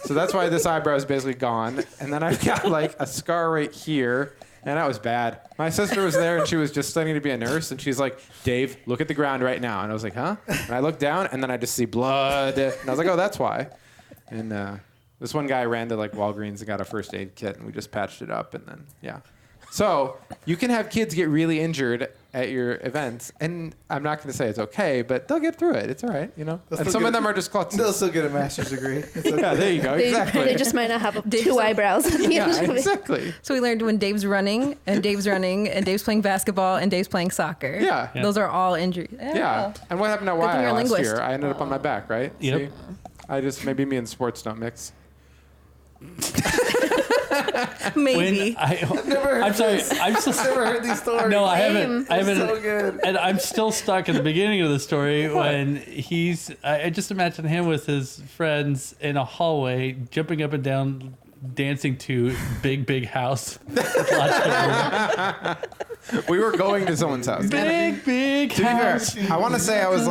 So that's why this eyebrow is basically gone. And then I've got like a scar right here. And that was bad. My sister was there, and she was just studying to be a nurse. And she's like, Dave, look at the ground right now. And I was like, huh? And I looked down, and then I just see blood. And I was like, oh, that's why. And this one guy ran to like Walgreens and got a first aid kit, and we just patched it up. And then, yeah. So you can have kids get really injured at your events, and I'm not going to say it's okay, but they'll get through it. It's all right, you know. They'll And still some get of them a- are just klutzes. They'll still get a master's degree. It's okay. Yeah, there you go. They Exactly. just might not have 2 eyebrows at the Yeah, end of it. exactly. So we learned when Dave's running, and Dave's playing basketball, and Dave's playing soccer. Yeah. Those are all injuries. Yeah. And what happened at Good thing Y you're a last linguist. year? I ended up on my back, right? Yep. See? Maybe me and sports don't mix. Maybe. I'm sorry. I'm still. Never heard these stories. No, I Same. haven't. I haven't. So good. And I'm still stuck at the beginning of the story when I just imagine him with his friends in a hallway, jumping up and down, dancing to Big Big House. We were going to someone's house. Big To be fair, House. I want to say I was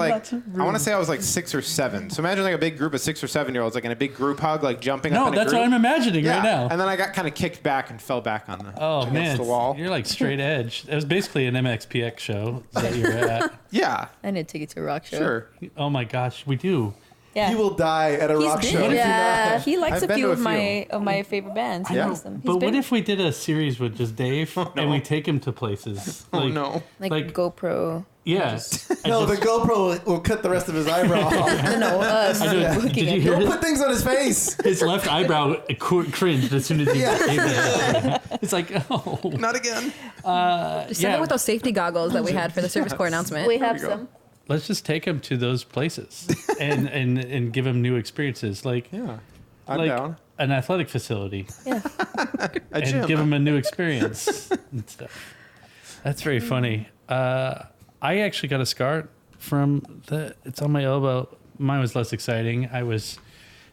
like 6 or 7. So imagine like a big group of 6 or 7-year-olds, like in a big group hug, like jumping up No, in a that's group. what I'm imagining right now. And then I got kind of kicked back and fell back on the Oh against man, the wall. you're like straight edge. It was basically an MXPX show that you're at. Yeah, I need to take it to a rock show. sure. Oh my gosh, we do. Yeah. He will die at a He's rock been- show. Yeah, he likes I've a been few to a of few. my favorite bands. He Yeah. likes them. He's But what been- if we did a series with just Dave and we take him to places? Oh Like, no. like GoPro? Yeah. No, the GoPro will cut the rest of his eyebrow off. No, us Did looking you at hear Don't his, put things on his face. his left eyebrow cringed as soon as he came in? It's like, oh. Not again. Send yeah. it with those safety goggles that we had for the service corps announcement. We have we go. some. Let's just take him to those places and give him new experiences. Like, Yeah, I'm like down. an athletic facility. A And gym. give him a new experience and stuff. That's very funny. I actually got a scar from it's on my elbow. Mine was less exciting. I was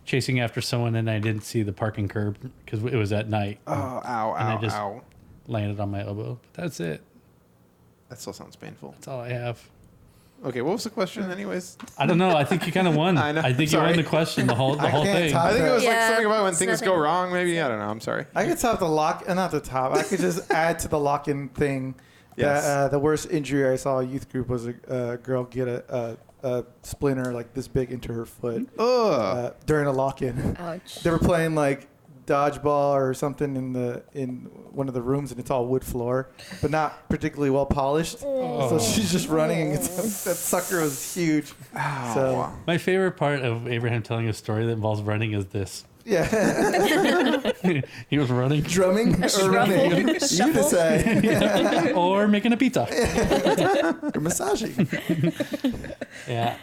chasing after someone and I didn't see the parking curb because it was at night. Oh, ow, And I ow, just- ow. Landed on my elbow. But that's it. That still sounds painful. That's all I have. Okay, what was the question, anyways? I don't know. I think you kind of won. I know. I think you Sorry. won the question, the whole can't thing. top I think it was like Yeah, something about when it's things nothing. go wrong. Maybe I don't know. I'm sorry. I could top the lock, not the top. I could just add to the lock-in thing. Yes. That, the worst injury I saw a youth group was a girl get a splinter like this big into her foot Ugh. during a lock-in. Ouch. They were playing like dodgeball or something in one of the rooms, and it's all wood floor, but not particularly well polished. So she's just running, and that sucker was huge. So My favorite part of Abraham telling a story that involves running is this. yeah, He was running drumming or running, you decide. or making a pizza. Or massaging. Yeah.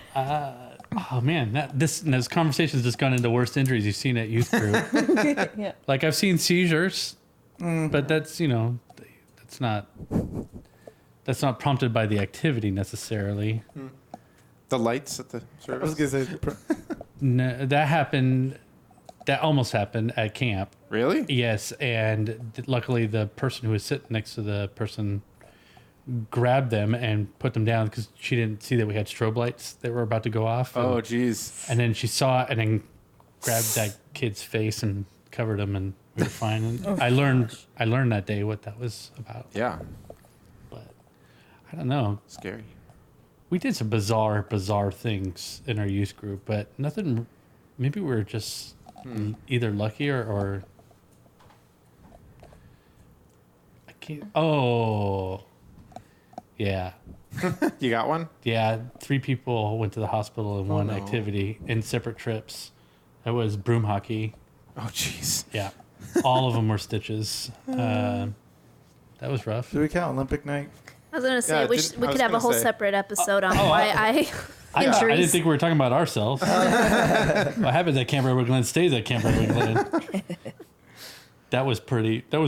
Oh man, this conversation's just gone into worst injuries you've seen at youth group. Yeah. Like I've seen seizures, but that's that's not prompted by the activity necessarily. The lights at the I was service. gonna say. No, that almost happened at camp. Really? Yes, and luckily the person who was sitting next to the person grabbed them and put them down because she didn't see that we had strobe lights that were about to go off. Oh, and, jeez. and then she saw it and then grabbed that kid's face and covered him, and we were fine. And I learned that day what that was about. Yeah. But I don't know. Scary. We did some bizarre things in our youth group, but nothing. Maybe we were just either lucky or I can't. Oh, yeah, You got one? yeah. 3 people went to the hospital in one no. activity in separate trips. It was broom hockey. Oh, jeez. Yeah, All of them were stitches. That was rough. Do we count Olympic night? I was gonna say Yeah, we I was could have a gonna whole say. separate episode on why I I injuries. didn't think we were talking about ourselves. What happens at Camp Redwood Glen stays at Camp Redwood Glen. That was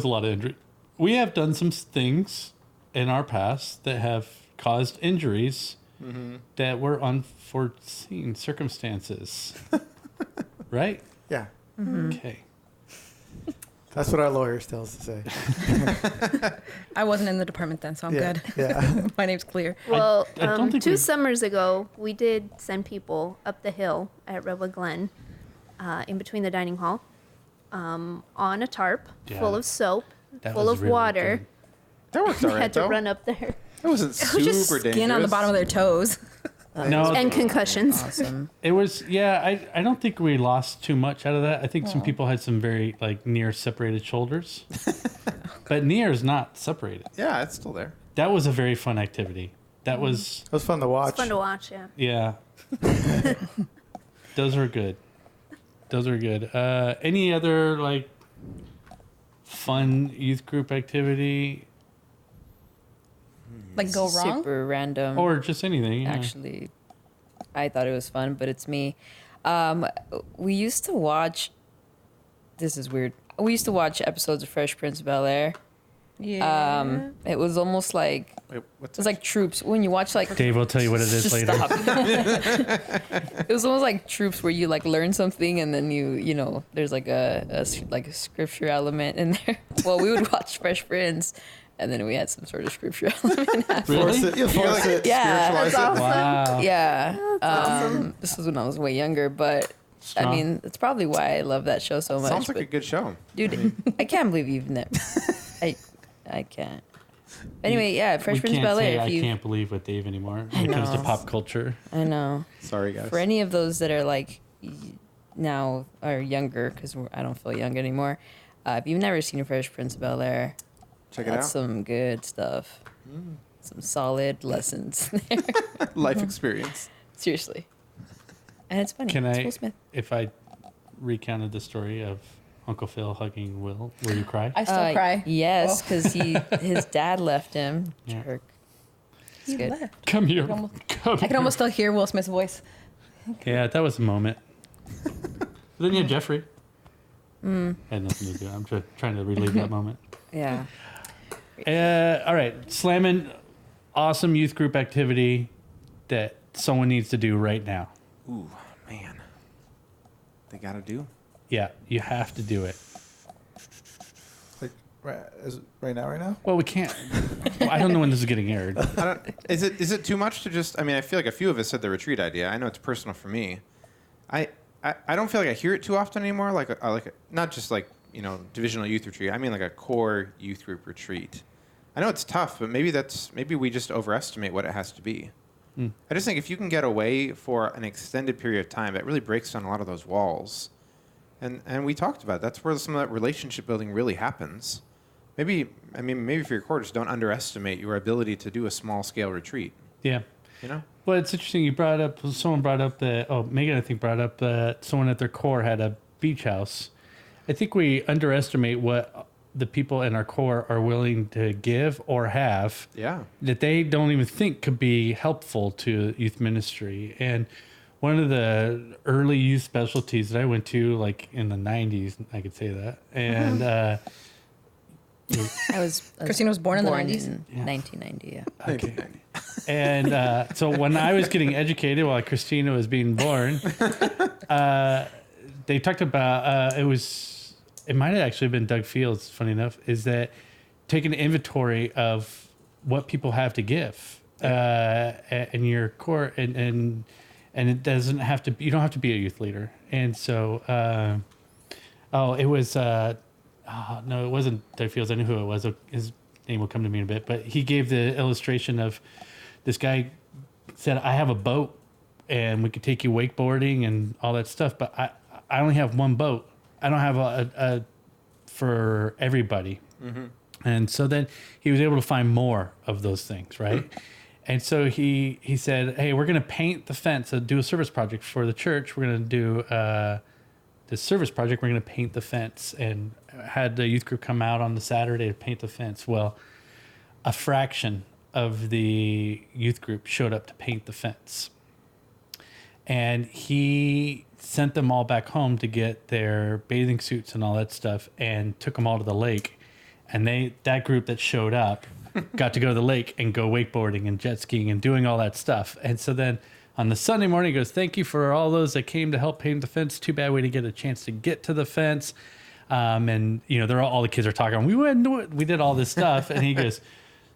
a lot of injury. We have done some things in our past that have caused injuries that were unforeseen circumstances. Right? Yeah. Okay. That's what our lawyers tell us to say. I wasn't in the department then, so I'm Yeah. good. Yeah. My name's clear. Well, I don't think 2 we've- summers ago, we did send people up the hill at Redwood Glen, in between the dining hall, on a tarp Yeah. full of soap, That full was of really water. good. That worked all right, Had to though. run up there. It wasn't It was just super skin dangerous. on the bottom of their toes. No, And concussions. Awesome. it was, I don't think we lost too much out of that. I think some people had some very, near separated shoulders. But near is not separated. Yeah, it's still there. That was a very fun activity. That was, It was fun to watch. It's fun to watch, yeah. yeah. Those were good. Any other, fun youth group activity? Like go wrong? Super random. Or just anything. Yeah. Actually, I thought it was fun, but it's me. We used to watch. This is weird. We used to watch episodes of Fresh Prince of Bel-Air. Yeah. It was almost like Wait, what's it was like Troops when you watch like. Dave will tell you what it is Just later. stop. It was almost like Troops where you learn something and then you there's like a scripture element in there. Well, we would watch Fresh Prince, and then we had some sort of scripture element. After. Force Really? it. You force it. Yeah. Spiritualize it. Awesome. Wow. Yeah. This was when I was way younger, but I Strong. mean, that's probably why I love that show so much. Sounds like but a good show. dude, I can't believe you've never. I can't. Anyway, yeah, Fresh We Prince of can't Bel say Air. I If you, can't believe with Dave anymore when it comes to know. pop culture. I know. Sorry, guys. For any of those that are now are younger, because I don't feel young anymore. If you've never seen Fresh Prince of Bel Air, Check it that's out. some good stuff. Some solid lessons there. Life experience. Seriously. And it's funny. Can It's I, Will Smith. if I recounted the story of Uncle Phil hugging Will, will you cry? I still cry. Yes, Oh. because his dad left him. Yeah. Jerk. He good. left. Come here. almost- Come I can here. almost still hear Will Smith's voice. Yeah, that was a moment. Then you had Jeffrey. Had nothing to do. I'm just trying to relive that moment. Yeah. All right, slamming awesome youth group activity that someone needs to do right now. Ooh, man. They gotta do. Yeah, you have to do it. Like, right now? Well, we can't. Well, I don't know when this is getting aired. Is it too much to just? I mean, I feel like a few of us said the retreat idea. I know it's personal for me. I don't feel like I hear it too often anymore. Not just divisional youth retreat. I mean like a core youth group retreat. I know it's tough, but maybe we just overestimate what it has to be. I just think if you can get away for an extended period of time, that really breaks down a lot of those walls. And we talked about it. That's where some of that relationship building really happens. Maybe for your core, just don't underestimate your ability to do a small scale retreat. Yeah. You know? Well, it's interesting. Someone brought up that. Megan, I think, brought up that someone at their core had a beach house. I think we underestimate what the people in our core are willing to give or have. Yeah. That they don't even think could be helpful to youth ministry. And one of the early youth specialties that I went to, in the 90s, I could say that. And I was Christina was born in the 90s? in 1990, yeah. okay. And so when I was getting educated while Christina was being born, they talked about it might have actually been Doug Fields, funny enough, is that taking an inventory of what people have to give in your core, and it doesn't have to. You don't have to be a youth leader. And so, it was. No, it wasn't Doug Fields. I knew who it was. His name will come to me in a bit. But he gave the illustration of this guy said, "I have a boat, and we could take you wakeboarding and all that stuff. But I only have one boat. I don't have a for everybody." Mm-hmm. And so then he was able to find more of those things, right? And so he said, "Hey, we're going to paint the fence, do a service project for the church. We're going to do this service project. We're going to paint the fence, and had the youth group come out on the Saturday to paint the fence. Well, a fraction of the youth group showed up to paint the fence. And he sent them all back home to get their bathing suits and all that stuff and took them all to the lake. And that group that showed up got to go to the lake and go wakeboarding and jet skiing and doing all that stuff. And so then on the Sunday morning, he goes, thank you for all those that came to help paint the fence. Too bad we didn't get a chance to get to the fence. And, all the kids are talking. We went and do it. We did all this stuff. And he goes,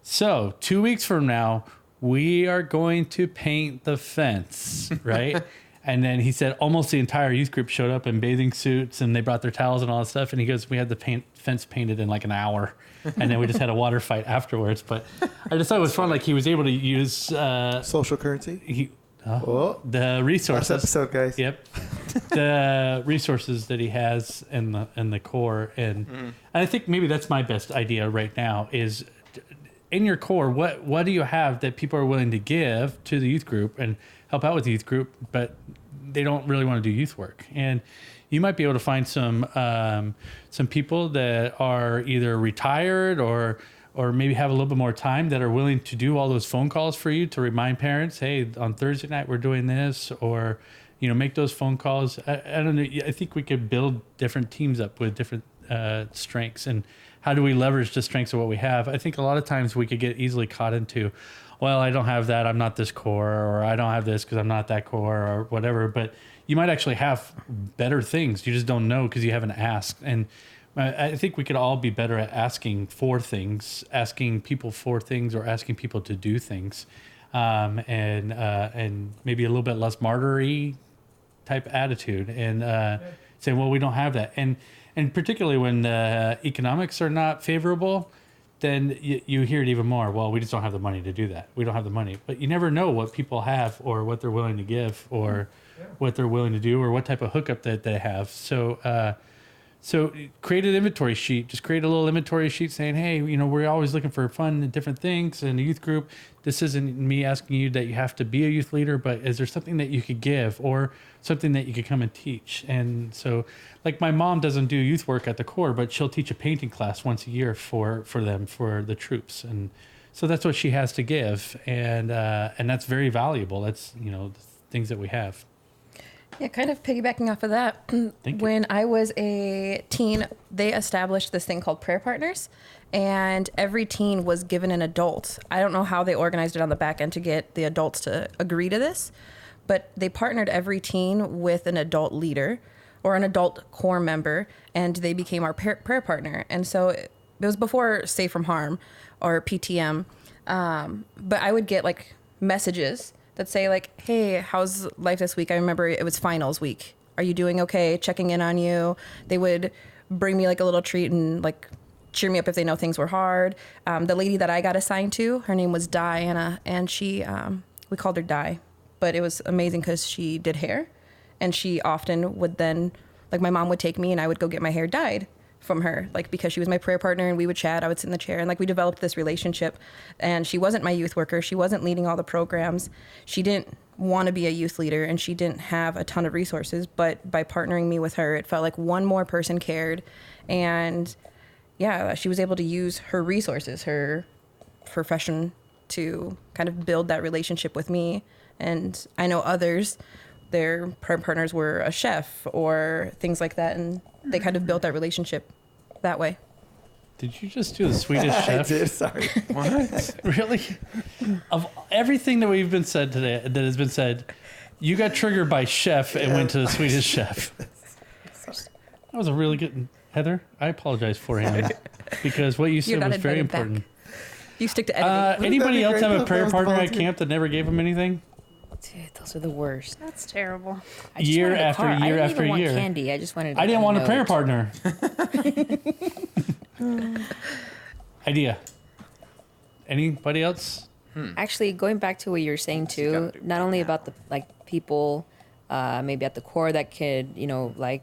so 2 weeks from now, we are going to paint the fence, right? And then he said almost the entire youth group showed up in bathing suits and they brought their towels and all that stuff. And he goes, we had the fence painted in like an hour. And then we just had a water fight afterwards. But I just thought it was fun. Like he was able to use social currency. The resources. Last episode, guys. Yep. The resources that he has in the core. And I think maybe that's my best idea right now is in your core, what do you have that people are willing to give to the youth group and help out with the youth group, but they don't really want to do youth work? And you might be able to find some people that are either retired or maybe have a little bit more time that are willing to do all those phone calls for you to remind parents, hey, on Thursday night we're doing this, or make those phone calls. I don't know. I think we could build different teams up with different strengths, and how do we leverage the strengths of what we have? I think a lot of times we could get easily caught into, well, I don't have that, I'm not this core, or I don't have this because I'm not that core, or whatever. But you might actually have better things. You just don't know because you haven't asked. And I think we could all be better at asking for things, asking people for things, or asking people to do things, and maybe a little bit less martyry type attitude, and saying, well, we don't have that. And particularly when economics are not favorable, then you hear it even more. Well, we just don't have the money to do that. We don't have the money. But you never know what people have or what they're willing to give or what they're willing to do or what type of hookup that they have. So create an inventory sheet. Just create a little inventory sheet saying, hey, we're always looking for fun and different things in the youth group. This isn't me asking you that you have to be a youth leader, but is there something that you could give or something that you could come and teach? And so, like, my mom doesn't do youth work at the core, but she'll teach a painting class once a year for them, for the troops. And so that's what she has to give. And that's very valuable. That's, the things that we have. Yeah, kind of piggybacking off of that. When I was a teen, they established this thing called prayer partners, and every teen was given an adult. I don't know how they organized it on the back end to get the adults to agree to this, but they partnered every teen with an adult leader or an adult core member, and they became our prayer partner. And so it was before Safe from Harm or PTM, but I would get like messages that say like, hey, how's life this week? I remember it was finals week. Are you doing okay? Checking in on you. They would bring me like a little treat and like cheer me up if they know things were hard. The lady that I got assigned to, her name was Diana, and she, we called her Di, but it was amazing because she did hair, and she often would then, like, my mom would take me and I would go get my hair dyed from her, like, because she was my prayer partner and we would chat. I would sit in the chair and like we developed this relationship. And she wasn't my youth worker. She wasn't leading all the programs. She didn't want to be a youth leader and she didn't have a ton of resources. But by partnering me with her, it felt like one more person cared. And yeah, she was able to use her resources, her profession, to kind of build that relationship with me. And I know others, their prayer partners were a chef or things like that, and they kind of built that relationship that way. Did you just do the Swedish chef? I did, sorry. What? Really? Of everything that we've been said today, that has been said, you got triggered by chef and went to the Swedish chef. That was a really good... Heather, I apologize for him because what you said was very important. Back. You stick to editing. Anybody else have a prayer partner at camp that never gave him anything? Dude, those are the worst. That's terrible. Year after year I after didn't year. want candy. I just wanted. I didn't want a prayer partner. Idea. Anybody else? Actually, going back to what you were saying too, not only about the people, maybe at the core that could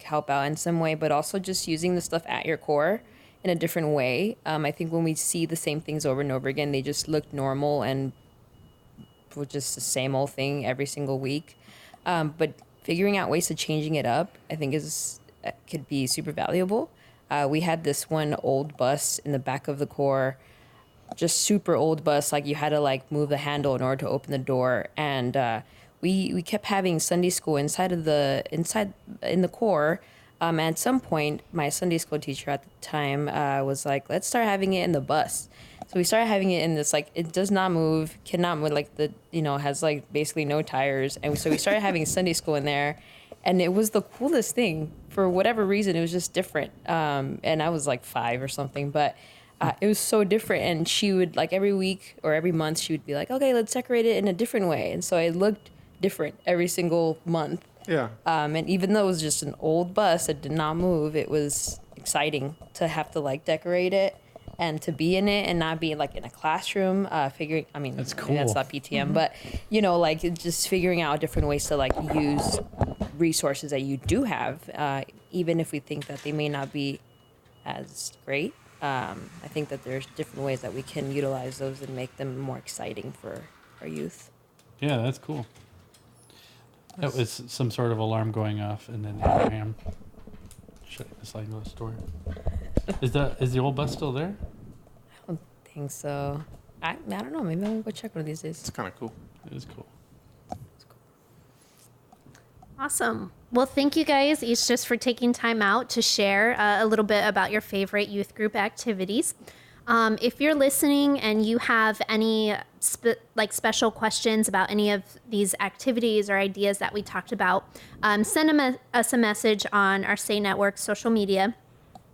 help out in some way, but also just using the stuff at your core in a different way. I think when we see the same things over and over again, they just look normal and just the same old thing every single week. But figuring out ways to changing it up, I think could be super valuable. we had this one old bus in the back of the Corps, just super old bus. Like you had to like move the handle in order to open the door. And we kept having Sunday school inside in the Corps. At some point, my Sunday school teacher at the time was like, let's start having it in the bus. So we started having it in this, like, it does not move, cannot move, like, has, like, basically no tires. And so we started having Sunday school in there. And it was the coolest thing. For whatever reason, it was just different. And I was, like, 5 or something. But it was so different. And she would, like, every week or every month, she would be like, okay, let's decorate it in a different way. And so it looked different every single month. Yeah. And even though it was just an old bus that did not move, it was exciting to have to, like, decorate it. And to be in it and not be like in a classroom, figuring, I mean, That's cool. That's not PTM, but like just figuring out different ways to like use resources that you do have, even if we think that they may not be as great. I think that there's different ways that we can utilize those and make them more exciting for our youth. Yeah, that's cool. That was some sort of alarm going off, and then Abraham shutting the sliding glass door. Is the old bus still there? I don't think so. I don't know. Maybe I'll go check one of these days. It's kind of cool. It is cool. Awesome. Well, thank you guys each just for taking time out to share a little bit about your favorite youth group activities. If you're listening and you have any special questions about any of these activities or ideas that we talked about, send us a message on our Say Network social media,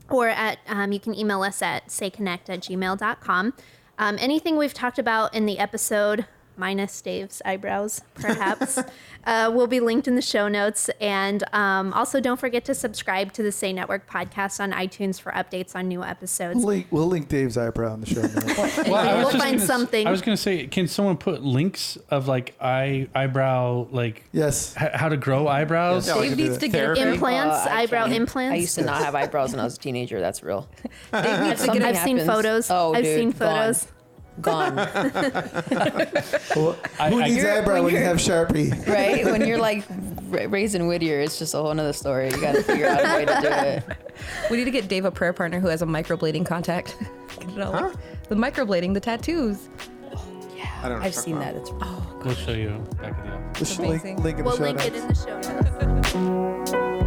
or you can email us at sayconnect@gmail.com. Anything we've talked about in the episode, minus Dave's eyebrows, perhaps, will be linked in the show notes. And also don't forget to subscribe to the Say Network podcast on iTunes for updates on new episodes. We'll link Dave's eyebrow in the show notes. We'll find something. I was going to say, can someone put links of like eyebrow, like Yes. how to grow eyebrows? Yeah, Dave needs to get Implants, I eyebrow can't. implants. I used to not have eyebrows when I was a teenager. That's real. Dave needs to Something get I've seen happens. photos. Oh, I've dude, seen photos. Gone. Who needs You're- eyebrow when you you're- have Sharpie? Right? When you're like raised in Whittier, it's just a whole nother story. You got to figure out a way to do it. We need to get Dave a prayer partner who has a microblading contact. Get it all, Huh? the microblading, the tattoos. I don't know. I've seen that. It's We'll show you back at the office. Just Amazing. link in the We'll show link notes. it in the show notes.